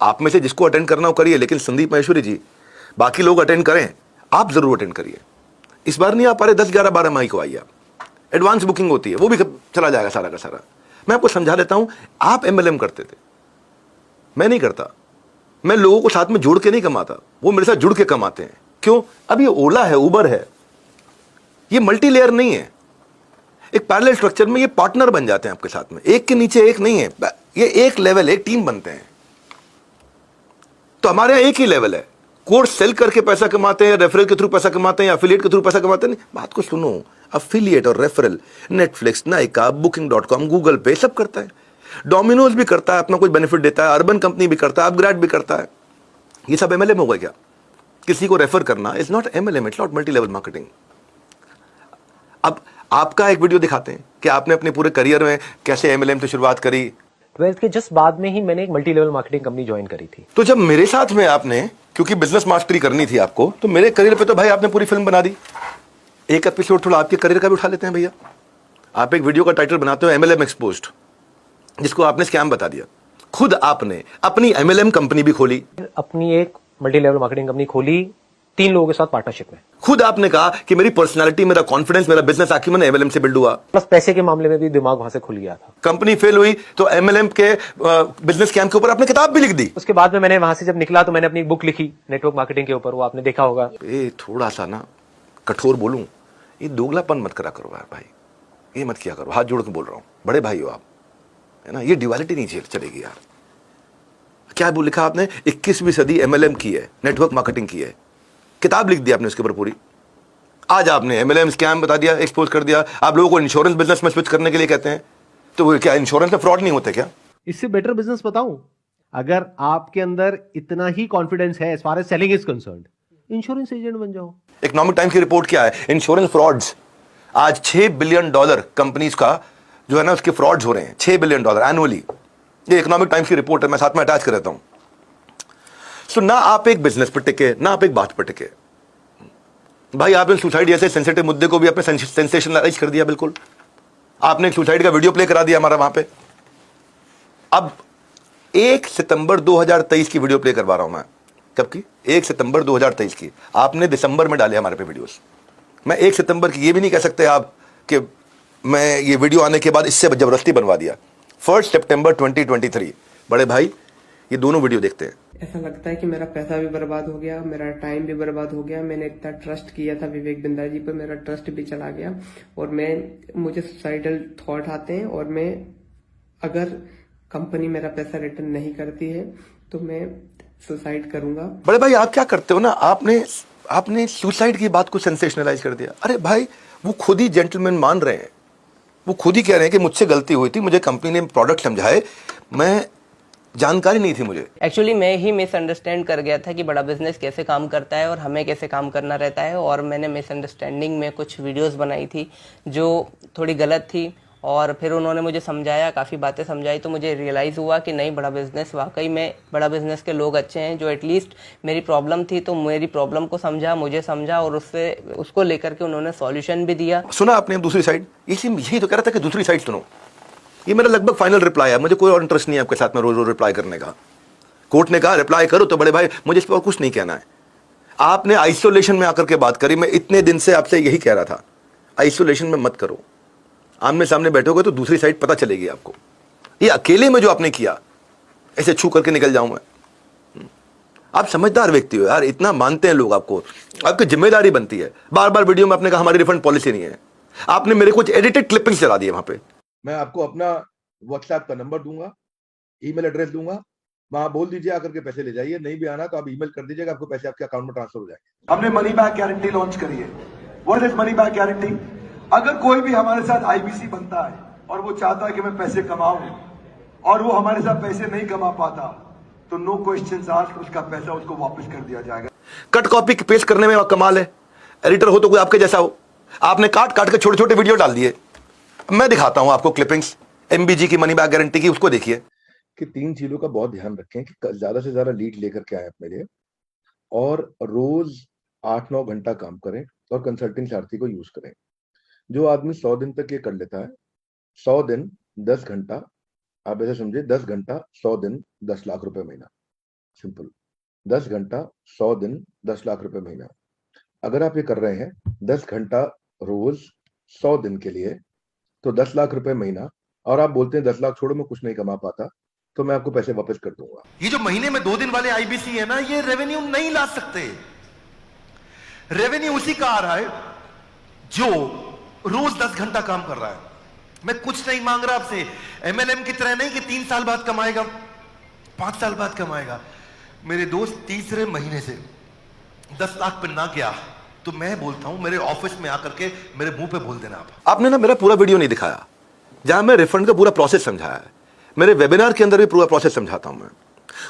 आप में से जिसको अटेंड करना हो करिए, लेकिन संदीप महेश्वरी जी, बाकी लोग अटेंड करें, आप जरूर अटेंड करिए। इस बार नहीं आ पा रहे, 10, 11, 12 मई को आइए आप। एडवांस बुकिंग होती है, वो भी चला जाएगा सारा का सारा। मैं आपको समझा देता हूं, आप MLM करते थे, मैं नहीं करता। मैं लोगों को साथ में जोड़ के नहीं कमाता, वो मेरे साथ जुड़ के कमाते हैं। क्यों? अब ये ओला है, उबर है, ये मल्टी लेयर नहीं है। एक पैरेलल स्ट्रक्चर में ये पार्टनर बन जाते हैं आपके साथ में, एक के नीचे एक नहीं है, ये एक लेवल, एक टीम बनते हैं। तो हमारे यहां एक ही लेवल है। कोर्स सेल करके पैसा कमाते हैं, रेफरल के थ्रू पैसा कमाते हैं, या एफिलिएट के थ्रू पैसा कमाते हैं। बात को सुनो, एफिलिएट और referral Netflix, Nykaa, Booking.com, Google पे सब करता है। डोमिनोज भी करता है, अपना कुछ बेनिफिट देता है। अर्बन कंपनी भी करता है, अपग्रेड भी करता है। ये सब MLM होगा क्या? किसी को रेफर करना is not MLM, it's not multi level marketing. अब आपका एक वीडियो दिखाते हैं कि आपने अपने पूरे करियर में कैसे MLM से शुरुआत करी। 12th के जस्ट बाद में ही मैंने एक multi level marketing company join करी थी। तो जब मेरे साथ में आपने, क्योंकि बिजनेस मास्टरी करनी थी आपको, तो मेरे करियर पे तो भाई आपने पूरी फिल्म बना दी। एक एपिसोड थोड़ा आपके करियर का भी उठा लेते हैं भैया। आप एक वीडियो का टाइटल बनाते हो MLM एक्सपोज्ड, जिसको आपने स्कैम बता दिया। खुद आपने अपनी MLM कंपनी भी खोली, अपनी एक मल्टी लेवल मार्केटिंग कंपनी खोली 3 लोगों के साथ पार्टनरशिप में। खुद आपने कहा कि मेरी पर्सनालिटी, मेरा कॉन्फिडेंस, मेरा बिजनेस आकीमन MLM से बिल्ड हुआ। प्लस पैसे के मामले में भी दिमाग वहां से खुल गया था। कंपनी फेल हुई तो MLM के बिजनेस स्कैम के ऊपर आपने किताब भी लिख दी। उसके बाद में मैंने वहां से जब निकला तो मैंने अपनी बुक लिखी नेटवर्क मार्केटिंग के ऊपर, वो आपने देखा होगा। ये थोड़ा सा ना कठोर बोलूं, ये दोगलापन मत करा करो यार भाई, ये मत किया करो। हाथ जोड़ के बोल रहा हूं, बड़े भाई हो आप, है ना। ये ड्युअलिटी नहीं चलेगी यार। क्या बोल लिखा आपने? 21वीं सदी MLM की है, नेटवर्क मार्केटिंग की है। किताब लिख दी आपने उसके ऊपर पूरी। आज आपने MLM स्कैम बता दिया, एक्सपोज कर दिया। आप लोगों को इंश्योरेंस बिजनेस में स्विच करने के लिए कहते हैं, तो वो क्या इंश्योरेंस में फ्रॉड नहीं होते क्या? इससे बेटर बिजनेस बताऊं, अगर आपके अंदर इतना ही कॉन्फिडेंस है as far as selling is concerned, insurance agent बन जाओ। इकोनॉमिक टाइम्स की रिपोर्ट क्या है? इंश्योरेंस फ्रॉड्स, आज $6 बिलियन कंपनीज का जो है ना उसके फ्रॉड्स हो रहे हैं, $6 बिलियन एनुअली। ये इकोनॉमिक टाइम्स की रिपोर्ट है, मैं साथ में अटैच कर देता हूं। सो ना आप एक बिजनेस पर टिके, ना आप एक बात पर टिके। भाई आपने सुसाइड जैसे सेंसिटिव मुद्दे को भी आपने सेंसेशनलाइज कर दिया। बिल्कुल आपने एक सुसाइड का वीडियो प्ले करा दिया हमारा वहां पे। अब 1 सितंबर 2023 की वीडियो प्ले करवा रहा हूं मैं। कब की? 1 सितंबर 2023 की। आपने दिसंबर में डाले हमारे पे वीडियोस। मैं 1 सितंबर की ये भी नहीं कह सकते आप कि मैं ये वीडियो आने के बाद इससे जबरदस्ती बनवा दिया। 1 सितंबर 2023। बड़े भाई ये दोनों वीडियो देखते हैं। ऐसा लगता है कि मेरा पैसा भी बर्बाद हो गया, मेरा टाइम भी बर्बाद हो गया। मैंने इतना ट्रस्ट किया था विवेक बिंद्रा जी पर, मेरा ट्रस्ट भी चला गया और मुझे सुसाइडल थॉट आते हैं। और मैं अगर कंपनी मेरा पैसा रिटर्न नहीं करती है तो मैं सुसाइड करूंगा। बड़े भाई आप क्या करते हो ना, आपने सुसाइड की बात को सेंसेशनलाइज कर दिया। अरे भाई वो खुद ही जेंटलमैन मान रहे हैं, वो खुद ही कह रहे हैं कि मुझसे गलती हुई थी, मुझे कंपनी ने प्रोडक्ट समझाए, मैं जानकारी नहीं थी मुझे। एक्चुअली मैं ही मिसअंडरस्टैंड कर गया था कि बड़ा बिजनेस कैसे काम करता है और हमें कैसे काम करना रहता है। और मैंने मिसअंडरस्टैंडिंग में कुछ वीडियोस बनाई थी जो थोड़ी गलत थी और फिर उन्होंने मुझे समझाया, काफ़ी बातें समझाई, तो मुझे रियलाइज़ हुआ कि नहीं, बड़ा बिजनेस वाकई में बड़ा बिजनेस के लोग अच्छे हैं जो एटलीस्ट मेरी प्रॉब्लम थी तो मेरी प्रॉब्लम को समझा, मुझे समझा और उसको लेकर के उन्होंने सॉल्यूशन भी दिया। सुना आपने दूसरी साइड? यही तो कह रहा था कि दूसरी साइड सुनो। ये मेरा लगभग फाइनल रिप्लाई है, मुझे कोई और इंटरेस्ट नहीं है आपके साथ में रोज रोज रिप्लाई करने का। कोर्ट ने कहा रिप्लाई करो तो बड़े भाई मुझे इस पर और कुछ नहीं कहना है। आपने आइसोलेशन में आकर के बात करी, मैं इतने दिन से आपसे यही कह रहा था आइसोलेशन में मत करो, आमने सामने बैठोगे तो दूसरी साइड पता चलेगी आपको। ये अकेले में जो आपने किया, ऐसे छू करके निकल जाऊं मैं। आप समझदार व्यक्ति हो यार, इतना मानते हैं लोग आपको, आपकी जिम्मेदारी बनती है। बार बार वीडियो में आपने कहा हमारी रिफंड पॉलिसी नहीं है, आपने मेरे कुछ एडिटेड क्लिपिंग्स चला दिए वहां पे। मैं आपको अपना व्हाट्सएप का नंबर दूंगा, ईमेल एड्रेस दूंगा, वहां बोल दीजिए आकर के पैसे ले जाइए, नहीं भी आना तो आप ईमेल कर दीजिएगा, आपको पैसे आपके अकाउंट में ट्रांसफर हो जाएंगे। हमने मनी बैक गारंटी लॉन्च करी है। What is money back guarantee? अगर कोई भी हमारे साथ आईबीसी बनता है और वो चाहता है कि मैं पैसे कमाऊं और वो हमारे साथ पैसे नहीं कमा पाता तो नो क्वेश्चंस आस्क्ड, उसका पैसा उसको वापस कर दिया जाएगा। कट कॉपी पेस्ट करने में कमाल है, एडिटर हो तो कोई आपके जैसा हो। आपने काट काट के छोटे छोटे वीडियो डाल दिए। मैं दिखाता हूं आपको क्लिपिंग्स एमबीजी की मनी बैक गारंटी की, उसको देखिए। कि 3 चीजों का बहुत ध्यान रखें कि ज्यादा से ज्यादा लीड लेकर के आए अपने लिए और रोज 8-9 घंटा काम करें और कंसल्टिंग सारथी को यूज करें। जो आदमी 100 दिन तक ये कर लेता है, 100 दिन 10 घंटा, आप ऐसे समझे 10 घंटा 100 दिन 10 लाख रुपए महीना। सिंपल, 10 घंटा 100 दिन 10 लाख रुपए महीना। अगर आप ये कर रहे हैं 10 घंटा रोज 100 दिन के लिए तो 10 लाख रुपए महीना, और आप बोलते हैं 10 लाख छोड़ो मैं कुछ नहीं कमा पाता, तो मैं आपको पैसे वापस कर दूंगा। ये जो महीने में 2 दिन वाले आईबीसी है ना, ये रेवेन्यू नहीं ला सकते। रेवेन्यू उसी का आ रहा है जो रोज 10 घंटा काम कर रहा है। मैं कुछ नहीं मांग रहा आपसे, एमएलएम की तरह नहीं कि 3 साल बाद कमाएगा, 5 साल बाद कमाएगा। मेरे दोस्त तीसरे महीने से 10 लाख पे ना गया तो मैं बोलता हूं मेरे ऑफिस में आकर के मेरे मुंह पे बोल देना। आपने ना मेरा पूरा वीडियो नहीं दिखाया जहां मैं रिफंड का पूरा प्रोसेस समझाया है। मेरे वेबिनार के अंदर भी पूरा प्रोसेस समझाता हूं मैं,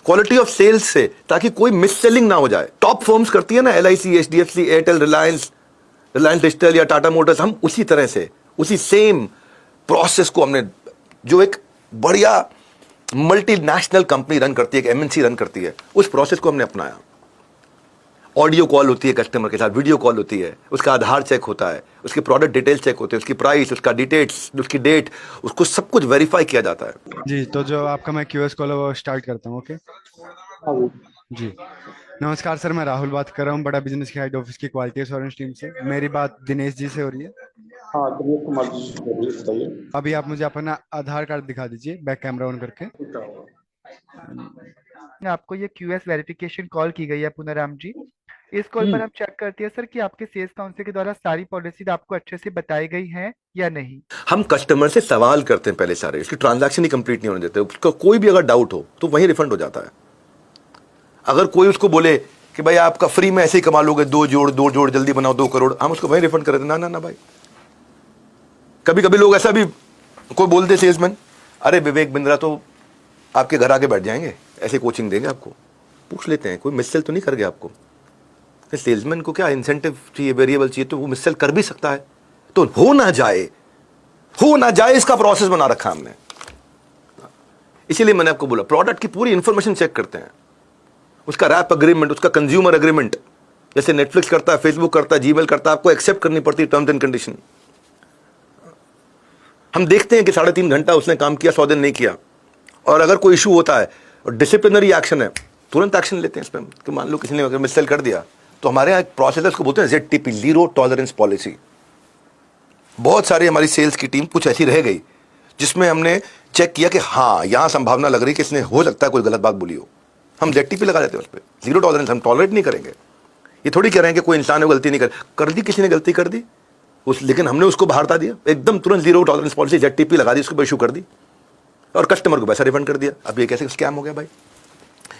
क्वालिटी ऑफ सेल्स से, ताकि कोई मिस सेलिंग ना हो जाए। टॉप फर्म्स करती है ना, LIC, HDFC, Airtel, Reliance digital या टाटा मोटर्स, हम उसी तरह से उसी सेम प्रोसेस को हमने, जो एक बढ़िया मल्टीनेशनल कंपनी रन करती है, एक MNC रन करती है, उस प्रोसेस को हमने अपनाया। ऑडियो कॉल होती है कस्टमर के साथ, वीडियो कॉल होती है, उसका आधार चेक होता है, उसके प्रोडक्ट डिटेल्स चेक होते हैं, उसकी प्राइस, उसका डिटेल्स, उसकी डेट, उसको सब कुछ वेरीफाई किया जाता है। जी, तो जो आपका मैं QS कॉल है वो स्टार्ट करता हूँ। ओके जी, नमस्कार सर, मैं राहुल बात कर रहा हूँ बड़ा बिजनेस के हेड ऑफिस की क्वालिटी एश्योरेंस टीम से। मेरी बात दिनेश जी से हो रही है? हाँ, दिनेश कुमार जी से हो रही है, बताइए। अभी आप मुझे अपना आधार कार्ड दिखा दीजिए, बैक कैमरा ऑन करके। आपको ये QS वेरिफिकेशन कॉल की गई है पुनराम जी। इस कॉल पर हम चेक करते हैं सर कि आपके सेल्स काउंसिल के द्वारा सारी पॉलिसी आपको अच्छे से बताई गई है या नहीं। हम कस्टमर से सवाल करते हैं पहले सारे, उसकी ट्रांजैक्शन ही कंप्लीट नहीं होने देते। उसका कोई भी अगर डाउट हो तो वहीं रिफंड हो जाता है। अगर कोई उसको बोले कि भाई आपका फ्री में ऐसे ही कमा लोगे, 2 जोड़ जल्दी बनाओ 2 करोड़, हम उसको वहीं रिफंड कर देते। ना भाई, कभी कभी लोग ऐसा भी कोई बोलते सेल्समैन, अरे विवेक बिंद्रा तो आपके घर आके बैठ जाएंगे, ऐसे कोचिंग देंगे आपको। पूछ लेते हैं कोई मिससेल तो नहीं कर गया आपको, कि सेल्समैन को क्या इंसेंटिव चाहिए, वेरिएबल चाहिए, तो वो मिससेल कर भी सकता है। तो हो ना जाए इसका प्रोसेस बना रखा हमने। इसीलिए मैंने आपको बोला प्रोडक्ट की पूरी इंफॉर्मेशन चेक करते हैं, उसका रैप अग्रीमेंट, उसका कंज्यूमर अग्रीमेंट, जैसे नेटफ्लिक्स करता है, फेसबुक करता है, जीमेल करता है, आपको एक्सेप्ट करनी पड़ती है टर्म्स एंड कंडीशन। हम देखते हैं कि 3.5 घंटा उसने काम किया, 100 दिन नहीं किया, और अगर कोई इशू होता है और डिसिप्लिनरी एक्शन है, तुरंत एक्शन लेते हैं इस पर। कि मान लो किसी ने अगर मिससेल कर दिया, तो हमारे यहाँ एक प्रोसेस है, उसको बोलते हैं ZTP, जीरो टॉलरेंस पॉलिसी। बहुत सारी हमारी सेल्स की टीम कुछ ऐसी रह गई जिसमें हमने चेक किया कि हाँ यहाँ संभावना लग रही है कि इसने हो सकता है कोई गलत बात बोली हो, हम ZTP लगा देते हैं उस पर, जीरो टॉलरेंस, हम टॉलरेट नहीं करेंगे। ये थोड़ी कह रहे हैं कि कोई इंसान ने गलती नहीं कर दी, किसी ने गलती कर दी लेकिन हमने उसको बाहर हटा दिया, एकदम तुरंत जीरो टॉलरेंस पॉलिसी ZTP लगा दी, उसको पर इशू कर दी और कस्टमर को पैसा रिफंड कर दिया। अब ये कैसे स्कैम हो गया भाई?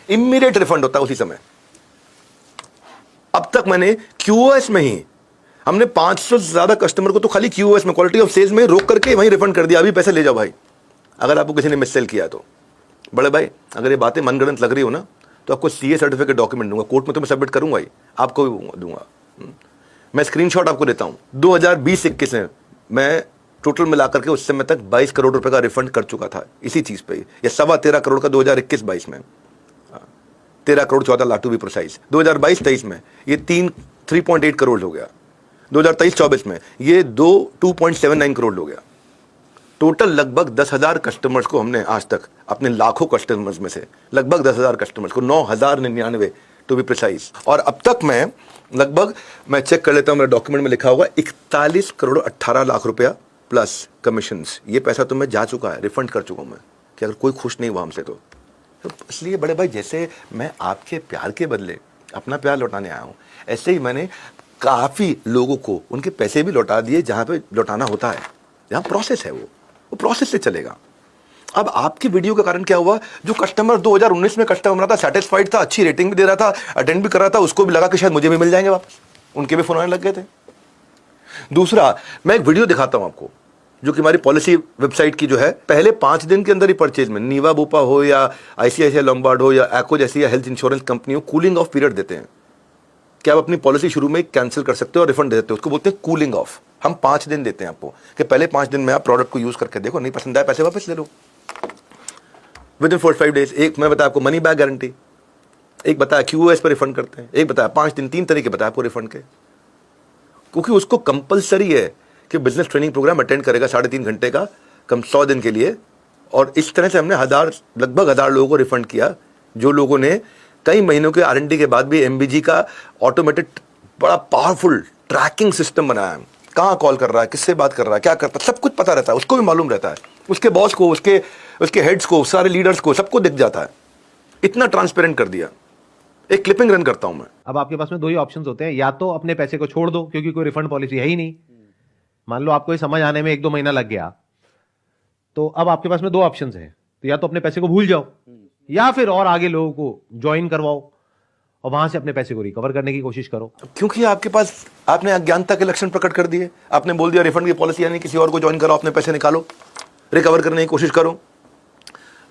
इमीडिएट रिफंड होता है उसी समय। अब तक मैंने QoS में ही हमने 500 से ज्यादा कस्टमर को तो खाली QoS में, क्वालिटी ऑफ सेल्स में रोक करके वहीं रिफंड कर दिया, अभी पैसे ले जाओ भाई, अगर आपको किसी ने मिससेल किया तो। बड़े भाई अगर ये बातें मनगढ़ंत लग रही हो ना, तो आपको CA सर्टिफिकेट डॉक्यूमेंट दूंगा, कोर्ट में तो मैं सबमिट करूंगा ही, आपको भी दूंगा। मैं स्क्रीनशॉट आपको देता हूं, 2020-21 में मैं टोटल मिलाकर के उस समय तक 22 करोड़ रुपए का रिफंड कर चुका था इसी चीज पे। ये 13.25 करोड़ का 2021-22 में, 13 crore 14 lakh to be precise. 2022-23 में ये 3.8 करोड़ हो गया। 2023-24 में ये 2.79 करोड़ हो गया। टोटल लगभग 10,000 कस्टमर्स को हमने आज तक, अपने लाखों कस्टमर्स में से लगभग 10,000 कस्टमर्स को, 9,099 टू बी प्रिसाइज। और अब तक मैं चेक कर लेता हूं, मेरे डॉक्यूमेंट में लिखा हुआ 41 करोड़ 18 लाख रुपया प्लस कमीशंस, ये पैसा तो मैं जा चुका है, रिफंड कर चुका हूं मैं, कि अगर कोई खुश नहीं हुआ हमसे तो इसलिए बड़े भाई जैसे मैं आपके प्यार के बदले अपना प्यार लौटाने आया हूं, ऐसे ही मैंने काफी लोगों को उनके पैसे भी लौटा दिए जहां पे लौटाना होता है, जहां प्रोसेस है वो प्रोसेस से चलेगा। अब आपकी वीडियो के कारण क्या हुआ, जो कस्टमर 2019 में कस्टमर था, सेटिस्फाइड था, अच्छी रेटिंग भी दे रहा था, अटेंड भी कर रहा था, उसको भी लगा कि शायद मुझे भी मिल जाएंगे वापस, उनके भी फोन आने लग गए थे। दूसरा, मैं एक वीडियो दिखाता हूं आपको, जो कि हमारी पॉलिसी वेबसाइट की जो है, पहले 5 दिन के अंदर ही परचेज में नीवा बुपा हो या ICICI लॉम्बार्ड हो या एक्को जैसी या हेल्थ इंश्योरेंस कंपनी हो, कूलिंग ऑफ पीरियड देते हैं कि आप अपनी पॉलिसी शुरू में कैंसिल कर सकते हो और रिफंड दे देते हो, उसको बोलते हैं कूलिंग ऑफ। हम 5 दिन देते हैं आपको कि पहले 5 दिन में आप प्रोडक्ट को यूज करके देखो, नहीं पसंद आया पैसे वापस ले लो विद इन 45 डेज। एक मैं बताया आपको मनी बैक गारंटी, एक बताया QoS पर रिफंड करते हैं, एक बताया 5 दिन, 3 तरीके बताया आपको रिफंड के, क्योंकि उसको कंपलसरी है कि बिजनेस ट्रेनिंग प्रोग्राम अटेंड करेगा 3.5 घंटे का, कम 100 दिन के लिए। और इस तरह से हमने लगभग 1000 लोगों को रिफंड किया, जो लोगों ने कई महीनों के R&D के बाद भी MBG का ऑटोमेटेड बड़ा पावरफुल ट्रैकिंग सिस्टम बनाया है, कहाँ कॉल कर रहा है, किससे बात कर रहा है, क्या करता है, सब कुछ पता रहता है, उसको भी मालूम रहता है, उसके बॉस को, उसके हेड्स को, सारे लीडर्स को, सबको दिख जाता है। इतना ट्रांसपेरेंट कर दिया। एक क्लिपिंग रन करता हूं मैं। अब आपके पास में 2 ही ऑप्शंस होते हैं, या तो अपने पैसे को छोड़ दो क्योंकि कोई रिफंड पॉलिसी है ही नहीं, मान लो आपको ये समझ आने में 1-2 महीना लग गया, तो अब आपके पास में 2 ऑप्शंस हैं, तो या तो अपने पैसे को भूल जाओ या फिर और आगे लोगों को ज्वाइन करवाओ और वहां से अपने पैसे को रिकवर करने की कोशिश करो। क्योंकि आपके पास, आपने अज्ञानता के लक्षण प्रकट कर दिए, आपने बोल दिया रिफंड की पॉलिसी यानी किसी और को ज्वाइन करो, अपने पैसे निकालो, रिकवर करने की कोशिश करो।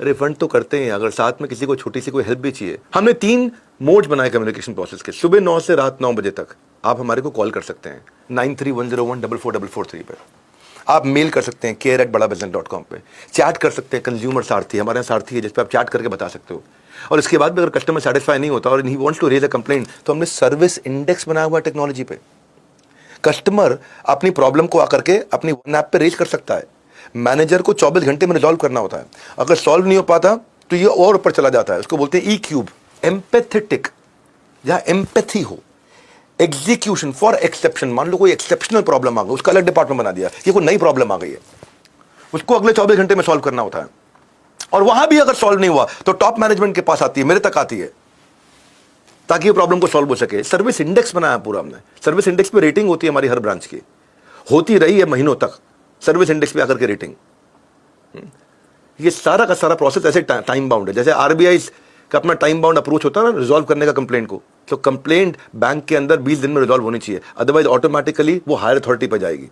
रिफंड तो करते हैं, अगर साथ में किसी को छोटी सी कोई हेल्प भी चाहिए। हमने 3 मोड्स बनाए कम्युनिकेशन प्रोसेस के। सुबह 9 से रात 9 बजे तक आप हमारे को कॉल कर सकते हैं 9310144443 पे। आप मेल कर सकते हैं care@badabusiness.com पे। चैट कर सकते हैं कंज्यूमर सारथी, हमारे यहाँ सारथी है जिस पे आप चैट करके बता सकते हो। और इसके बाद भी अगर कस्टमर सेटिस्फाई नहीं होता और ही wants to raise a complaint, तो हमने सर्विस इंडेक्स बनाया हुआ टेक्नोलॉजी पे। कस्टमर अपनी प्रॉब्लम को आकर के अपनी वन ऐप पे रेज कर सकता है। मैनेजर को 24 घंटे में रिजॉल्व करना होता है। अगर सॉल्व नहीं हो पाता तो ये और ऊपर चला जाता है, उसको बोलते हैं E-क्यूब, एम्पैथेटिक, जहां एम्पैथी हो। एग्जीक्यूशन फॉर एक्सेप्शन, मान लो कोई एक्सेप्शनल प्रॉब्लम आ गई, उसका अलग डिपार्टमेंट बना दिया। ये कोई नई प्रॉब्लम आ गई है, उसको अगले 24 घंटे में सॉल्व करना होता है। और वहां भी अगर सॉल्व नहीं हुआ तो टॉप मैनेजमेंट के पास आती है, मेरे तक आती है, ताकि ये प्रॉब्लम को सॉल्व हो सके। सर्विस इंडेक्स बनाया पूरा हमने। सर्विस इंडेक्स पे रेटिंग होती है हमारी हर ब्रांच की, होती रही है महीनों तक सर्विस इंडेक्स पे आकर के रेटिंग। ये सारा का सारा प्रोसेस ऐसे टाइम बाउंड है, जैसे RBI का अपना टाइम बाउंड अप्रोच होता है ना रिजॉल्व करने का कंप्लेंट को। तो कंप्लेंट बैंक के अंदर 20 दिन में रिजॉल्व होनी चाहिए, अदरवाइज ऑटोमेटिकली वो हायर अथॉरिटी पर जाएगी।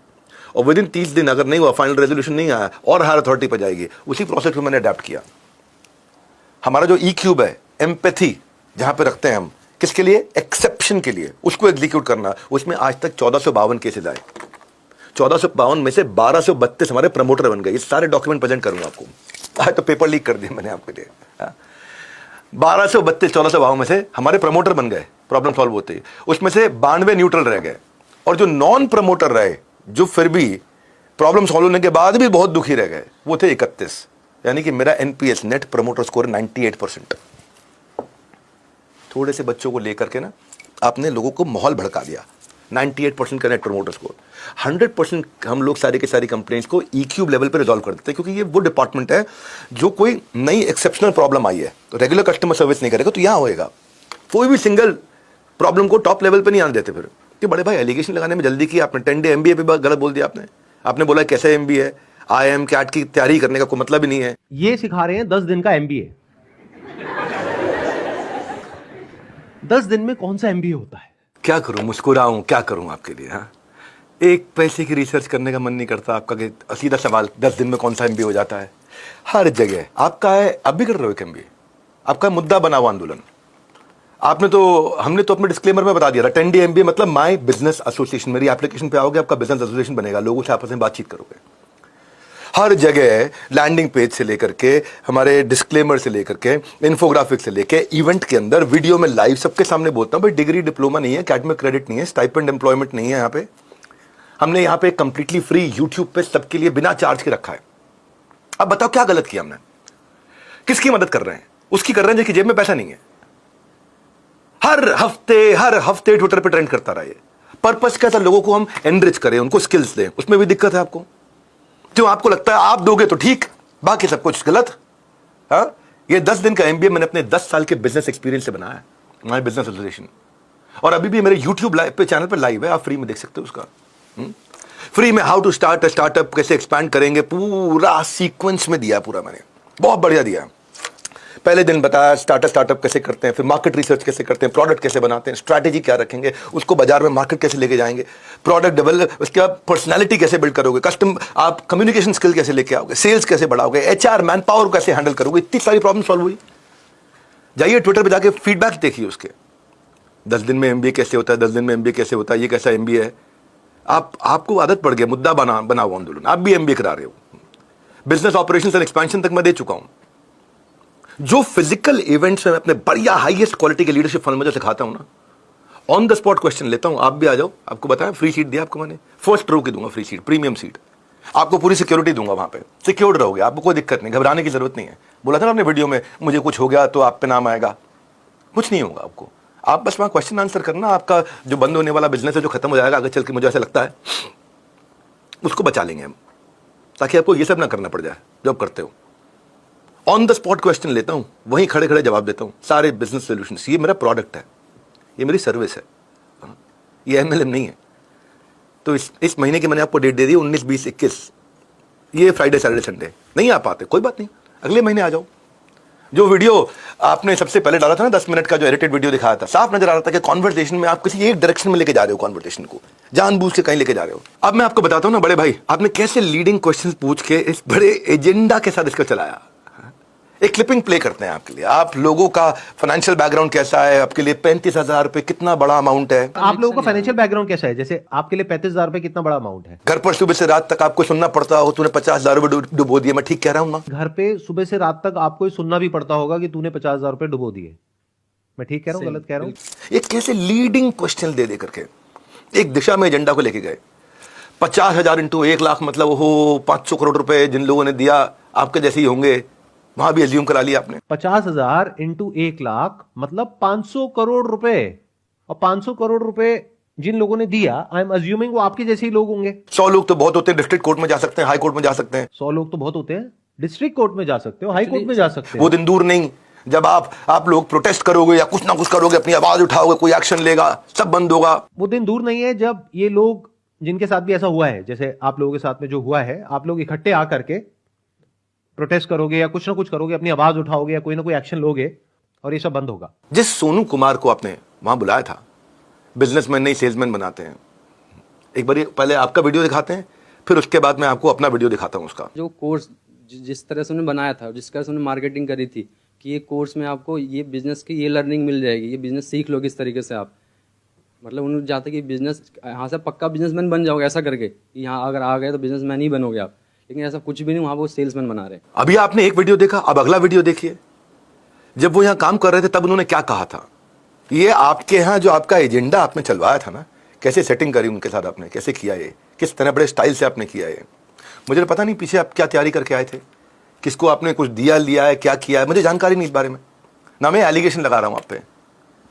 और विद इन 30 दिन अगर नहीं हुआ, फाइनल रेजोल्यूशन नहीं आया, और हायर अथॉरिटी पर जाएगी। उसी प्रोसेस को मैंने अडेप्ट किया। हमारा जो E-क्यूब है, एम्पैथी जहां पे रखते हैं हम, किसके लिए? एक्सेप्शन के लिए, उसको एग्जीक्यूट करना। उसमें आज तक 1452 केसेस आए, 1452 में से 1232 हमारे प्रमोटर बन गए। ये सारे डॉक्यूमेंट प्रेजेंट करूंगा आपको, आज तो पेपर लीक कर दिया मैंने आपके लिए। 1232 1452 में से हमारे प्रमोटर बन गए, प्रॉब्लम सॉल्व होते ही। उसमें से 92 न्यूट्रल रह गए, और जो नॉन प्रमोटर रहे, जो फिर भी प्रॉब्लम सॉल्व होने के बाद भी बहुत दुखी रह गए, वो थे 31। यानी कि मेरा एनपीएस नेट प्रमोटर स्कोर 98%। थोड़े से बच्चों को लेकर के ना आपने लोगों को माहौल भड़का दिया। 98% का नेट प्रमोटर स्कोर, 100% हम लोग सारी की सारी कंप्लेंट्स को EQ लेवल पे रिजॉल्व कर देते हैं, क्योंकि ये वो डिपार्टमेंट है जो कोई नई एक्सेप्शनल प्रॉब्लम आई है तो रेगुलर कस्टमर सर्विस नहीं करेगा तो यहाँ होएगा। कोई भी सिंगल प्रॉब्लम को टॉप लेवल पे नहीं आने देते। फिर कि बड़े भाई एलिगेशन लगाने में जल्दी की आपने, 10 डे MBA पे गलत बोल दिया आपने बोला कैसे MBA है, IIM कैट की तैयारी करने का कोई मतलब ही नहीं है। ये सिखा रहे हैं 10 दिन का MBA। 10 दिन में कौन सा MBA होता है? क्या करूं, मुस्कुराऊं, क्या करूं आपके लिए? हाँ, एक पैसे की रिसर्च करने का मन नहीं करता आपका कि सीधा सवाल 10 दिन में कौन सा MBA हो जाता है? हर जगह आपका है, अब भी कर रहे हो एक MBA, आपका मुद्दा बना हुआ आंदोलन। हमने तो अपने डिस्क्लेमर में बता दिया था 10 डे MBA मतलब माय बिजनेस एसोसिएशन। मेरी एप्लीकेशन पे आओगे, आपका बिजनेस एसोसिएशन बनेगा, लोगों से आपस में बातचीत करोगे। हर जगह लैंडिंग पेज से लेकर के, हमारे डिस्क्लेमर से लेकर के, इन्फोग्राफिक से लेके, इवेंट के अंदर, वीडियो में, लाइव सबके सामने बोलता हूं भाई डिग्री डिप्लोमा नहीं है, एकेडमिक क्रेडिट नहीं है, स्टाइपेंड एम्प्लॉयमेंट नहीं है। यहाँ पे हमने यहाँ पे कंप्लीटली फ्री यूट्यूब पे सबके लिए बिना चार्ज के रखा है। अब बताओ क्या गलत किया हमने? किसकी मदद कर रहे हैं? उसकी कर रहे हैं जिसकी जेब में पैसा नहीं है। हर हफ्ते ट्विटर पे ट्रेंड करता रहा। ये पर्पस क्या था? लोगों को हम एनरिच करें, उनको स्किल्स दें। उसमें भी दिक्कत है आपको, जो आपको लगता है आप दोगे तो ठीक, बाकी सब कुछ गलत। हाँ, ये 10 दिन का MBA मैंने अपने 10 साल के बिजनेस एक्सपीरियंस से बनाया है, हमारे बिजनेस एसोसिएशन। और अभी भी मेरे यूट्यूब पे चैनल पे लाइव है, आप फ्री में देख सकते हो उसका। फ्री में how to start a startup, कैसे एक्सपैंड करेंगे, पूरा सीक्वेंस में दिया, पूरा मैंने बहुत बढ़िया दिया। पहले दिन बताया स्टार्टअप कैसे करते हैं, फिर मार्केट रिसर्च कैसे करते हैं, प्रोडक्ट कैसे बनाते हैं, स्ट्रैटेजी क्या रखेंगे, उसको बाजार में मार्केट कैसे लेके जाएंगे, प्रोडक्ट डेवलप, उसके बाद पर्सनालिटी कैसे बिल्ड करोगे, आप कम्युनिकेशन स्किल कैसे लेके आओगे, सेल्स कैसे बढ़ाओगे, HR मैन पावर कैसे हैंडल करोगे। इतनी सारी प्रॉब्लम सॉल्व हुई। जाइए ट्विटर पर जाके फीडबैक देखिए उसके, 10 दिन में MBA कैसे होता है, 10 दिन में MBA कैसे होता है, ये कैसा MBA है। आपको आदत पड़ गया, मुद्दा बना हुआ आंदोलन। आप भी MBA करा रहे हो। बिजनेस ऑपरेशंस एंड एक्सपेंशन तक मैं दे चुका हूं। जो फिजिकल इवेंट्स में मैं अपने बढ़िया हाईएस्ट क्वालिटी के लीडरशिप फंड में जो सिखाता हूं ना, ऑन द स्पॉट क्वेश्चन लेता हूं। आप भी आ जाओ, आपको बताया फ्री सीट दिया आपको मैंने, फर्स्ट रो की दूंगा फ्री सीट, प्रीमियम सीट, आपको पूरी सिक्योरिटी दूंगा, वहां पे सिक्योर्ड रहोगे, आपको कोई दिक्कत नहीं, घबराने की जरूरत नहीं है। बोला था ना आपने वीडियो में, मुझे कुछ हो गया तो आप पे नाम आएगा, कुछ नहीं होगा आपको। आप बस वहां क्वेश्चन आंसर करना, आपका जो बंद होने वाला बिजनेस है, जो खत्म हो जाएगा आगे चल के, मुझे ऐसा लगता है उसको बचा लेंगे हम, ताकि आपको ये सब ना करना पड़ जाए जो आप करते हो। ऑन द स्पॉट क्वेश्चन लेता हूं, वहीं खड़े खड़े जवाब देता हूं, सारे बिजनेस सॉल्यूशंस। ये मेरा प्रोडक्ट है, ये मेरी सर्विस है, ये MLM नहीं है। तो इस महीने की मैंने आपको डेट दे दी 19, 20, 21। ये फ्राइडे सैटरडे संडे नहीं आ पाते, कोई बात नहीं, अगले महीने आ जाओ। जो वीडियो आपने सबसे पहले डाला था ना 10 मिनट का, जो एडिटेड वीडियो दिखाया था, साफ नजर आ रहा था कि कॉन्वर्सेशन में आप किसी एक डायरेक्शन में लेके जा रहे हो, कॉन्वर्सेशन को जानबूझ के कहीं लेके जा रहे हो। अब मैं आपको बताता हूं ना बड़े भाई, आपने कैसे लीडिंग क्वेश्चन पूछ के इस बड़े एजेंडा के साथ इसको चलाया। एक क्लिपिंग प्ले करते हैं आपके लिए, आप लोगों का फाइनेंशियल बैकग्राउंड कैसा है, आपके लिए 35,000 रुपए कितना बड़ा अमाउंट है। आप लोगों का फाइनेंशियल बैकग्राउंड कैसा है? जैसे आपके लिए 35,000 रुपए कितना बड़ा अमाउंट है? घर पर सुबह से रात तक आपको सुनना पड़ता हो, तूने 50,000 रुपए डुबो दिए, मैं ठीक कह रहा हूं ना? घर पे सुबह से रात तक आपको सुनना भी पड़ता होगा कि तूने 50,000 रुपए डुबो दिए, मैं ठीक कह रहा हूं, गलत कह रहा हूं? ये कैसे लीडिंग क्वेश्चन दे करके एक दिशा में एजेंडा को लेके गए। 50,000 इंटू 1 लाख मतलब हो 500 करोड़ रुपए जिन लोगों ने दिया, आपके जैसे ही होंगे, वहां भी एज्यूम करा लिया आपने। 50,000 इंटू 1 लाख मतलब 500 करोड़ रुपए, और 500 करोड़ रुपए जिन लोगों ने दिया, आई एम अज्यूमिंग वो आपके जैसे ही लोग होंगे। 100 लोग तो बहुत होते हैं, डिस्ट्रिक्ट कोर्ट में जा सकते हैं, हाई कोर्ट में जा सकते हैं। 100 लोग तो बहुत होते हैं, डिस्ट्रिक्ट कोर्ट में जा सकते हो, हाई कोर्ट में जा सकते हो। वो दिन दूर नहीं जब आप लोग प्रोटेस्ट करोगे या कुछ ना कुछ करोगे, अपनी आवाज उठाओगे, कोई एक्शन लेगा, सब बंद होगा। वो दिन दूर नहीं है जब ये लोग, जिनके साथ भी ऐसा हुआ है, जैसे आप लोगों के साथ में जो हुआ है, आप लोग इकट्ठे आकर के प्रोटेस्ट करोगे या कुछ ना कुछ करोगे, अपनी आवाज उठाओगे या कोई ना कोई एक्शन लोगे, और ये सब बंद होगा। जिस सोनू कुमार को आपने वहां बुलाया था, बिजनेसमैन नहीं सेल्समैन बनाते हैं। एक बार पहले आपका वीडियो दिखाते हैं, फिर उसके बाद मैं आपको अपना वीडियो दिखाता हूं उसका। जो कोर्स जिस तरह से उन्होंने बनाया था, जिस तरह से उन्होंने मार्केटिंग करी थी कि ये कोर्स में आपको ये बिजनेस की ये लर्निंग मिल जाएगी, ये बिजनेस सीख लोगे इस तरीके से आप, मतलब उन्होंने चाहते कि बिजनेस यहाँ से पक्का बिजनेसमैन बन जाओगे ऐसा करके, कि यहाँ अगर आ गए तो बिजनेसमैन ही बनोगे आप, लेकिन ऐसा कुछ भी नहीं, वहाँ वो सेल्समैन बना रहे। अभी आपने एक वीडियो देखा, अब अगला वीडियो देखिए। जब वो यहाँ काम कर रहे थे तब उन्होंने क्या कहा था। ये आपके यहाँ जो आपका एजेंडा आपने चलवाया था ना, कैसे सेटिंग करी उनके साथ आपने, कैसे किया ये, किस तरह बड़े स्टाइल से आपने किया ये, मुझे पता नहीं पीछे आप क्या तैयारी करके आए थे, किसको आपने कुछ दिया लिया है, क्या किया है, मुझे जानकारी नहीं इस बारे में ना। मैं एलिगेशन लगा रहा हूँ आप पे,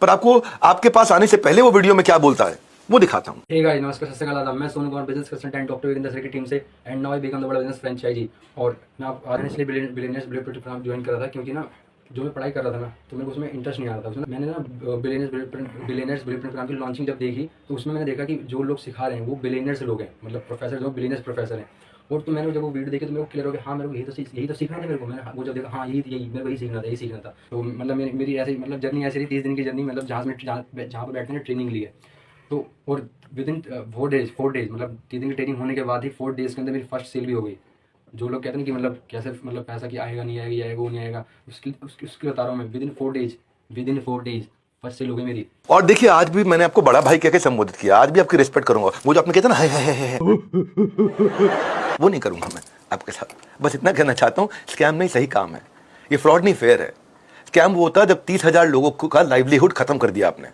पर आपको आपके पास आने से पहले वो वीडियो में क्या बोलता है वो दिखाता हूँ। हे गाइस, नमस्कार, सत श्री अकाल, आदाब। मैं Sonu Kumar, business consultant doctor Virendra sir की टीम से, and now I become the बड़ा बिजनेस फ्रेंचाइजी। और मैं आप आज इसलिए बिलियनियर्स ब्लूप्रिंट प्रोग्राम ज्वाइन करा था क्योंकि ना जो मैं पढ़ाई कर रहा था ना, तो मेरे को उसमें इंटरेस्ट नहीं आ रहा था। उसमें मैंने ना बिलियनियर्स ब्लूप्रिंट प्रोग्राम की लॉन्चिंग जब देखी तो उसमें मैंने देखा कि जो लोग सिखा रहे हैं वो बिलियनियर्स लोग हैं, मतलब प्रोफेसर जो बिलियनियर्स प्रोफेसर हैं। और तो मैंने जब वो वीडियो देखी तो मेरे को क्लियर हो गया, हाँ मेरे को यही तो सीखना था मेरे को। मैंने वो जब देखा, हाँ यही मेरे को यही सीखना था। तो मतलब मेरी ऐसी मतलब जर्नी ऐसी रही, 30 दिन की जर्नी, मतलब जहाँ पर बैठने ने ट्रेनिंग ली है। तो और विद इन 4 डेज मतलब 3 दिन की ट्रेनिंग होने के बाद ही 4 डेज के अंदर मेरी फर्स्ट सेल भी हो गई। जो लोग कहते हैं कि मतलब कैसे मतलब पैसा कि आएगा नहीं आएगा वो नहीं आएगा, उसकी बता रहा हूँ मैं। Within 4 days first sale हो गई मेरी। और देखिए आज भी मैंने आपको बड़ा भाई कह के संबोधित किया, आज भी आपकी रिस्पेक्ट करूंगा। वो जो आपने कहते ना है वो नहीं करूंगा मैं आपके साथ। बस इतना कहना चाहता हूँ, स्कैम नहीं, सही काम है ये, फ्रॉड नहीं, फेयर है। स्कैम वो होता है जब 30,000 लोगों का लाइवलीहुड खत्म कर दिया आपने,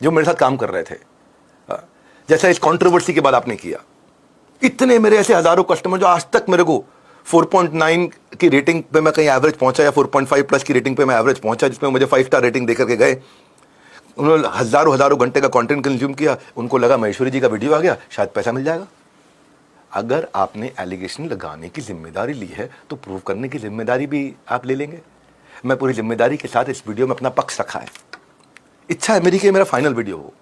जो मेरे साथ काम कर रहे थे। जैसा इस कंट्रोवर्सी के बाद आपने किया। इतने मेरे ऐसे हजारों कस्टमर जो आज तक मेरे को 4.9 की रेटिंग पे मैं कहीं एवरेज पहुंचा, या 4.5 प्लस की रेटिंग पे मैं एवरेज पहुंचा, जिसमें मुझे 5 स्टार रेटिंग देकर के गए। उन्होंने हजारों घंटे का कंटेंट कंज्यूम किया, उनको लगा महेश्वरी जी का वीडियो आ गया, शायद पैसा मिल जाएगा। अगर आपने एलिगेशन लगाने की जिम्मेदारी ली है तो प्रूव करने की जिम्मेदारी भी आप ले लेंगे। मैं पूरी जिम्मेदारी के साथ इस वीडियो में अपना पक्ष रखा है। इच्छा है मेरी कि मेरा फाइनल वीडियो हो।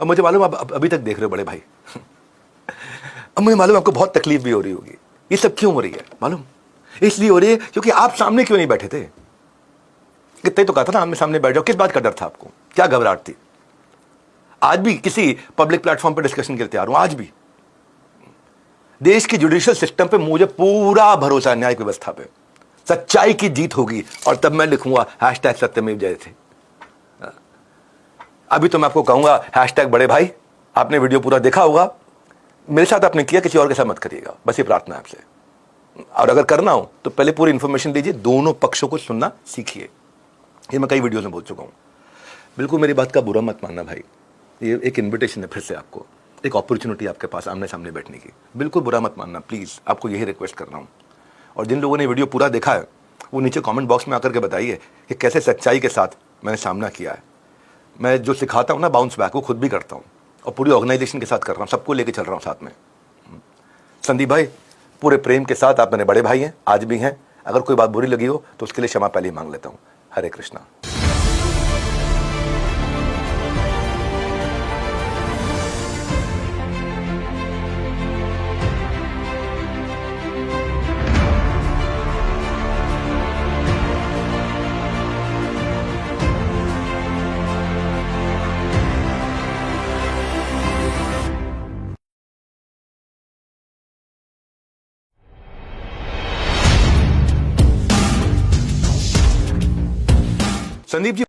अब मुझे मालूम आप अभी तक देख रहे हो बड़े भाई अब मुझे मालूम आपको बहुत तकलीफ भी हो रही होगी। ये सब क्यों हो रही है मालूम? इसलिए हो रही है क्योंकि आप सामने क्यों नहीं बैठे थे। कितने तो कहा था ना आमने सामने बैठ जाओ। किस बात का डर था आपको, क्या घबराहट थी? आज भी किसी पब्लिक प्लेटफॉर्म पर डिस्कशन के लिए तैयार हूं। आज भी देश की जुडिशियल सिस्टम पे मुझे पूरा भरोसा है, न्यायिक व्यवस्था पे। सच्चाई की जीत होगी और तब मैं लिखूंगा #सत्यमेव जयते। अभी तो मैं आपको कहूंगा #बड़े भाई, आपने वीडियो पूरा देखा होगा, मेरे साथ आपने किया, किसी और के साथ मत करिएगा, बस ये प्रार्थना है आपसे। और अगर करना हो तो पहले पूरी इंफॉर्मेशन लीजिए, दोनों पक्षों को सुनना सीखिए। ये मैं कई वीडियो में बोल चुका हूँ। बिल्कुल मेरी बात का बुरा मत मानना भाई, ये एक इन्विटेशन है फिर से आपको, एक अपॉर्चुनिटी आपके पास आमने सामने बैठने की। बिल्कुल बुरा मत मानना प्लीज़, आपको यही रिक्वेस्ट कर रहा हूँ। और जिन लोगों ने वीडियो पूरा देखा है वो नीचे कमेंट बॉक्स में आकर के बताइए कि कैसे सच्चाई के साथ मैंने सामना किया है। मैं जो सिखाता हूँ ना बाउंस बैक, वो खुद भी करता हूँ और पूरी ऑर्गेनाइजेशन के साथ कर रहा हूँ, सबको लेके चल रहा हूँ साथ में। संदीप भाई पूरे प्रेम के साथ आप मेरे बड़े भाई हैं, आज भी हैं। अगर कोई बात बुरी लगी हो तो उसके लिए क्षमा पहले ही मांग लेता हूँ। हरे कृष्णा। संदीप जी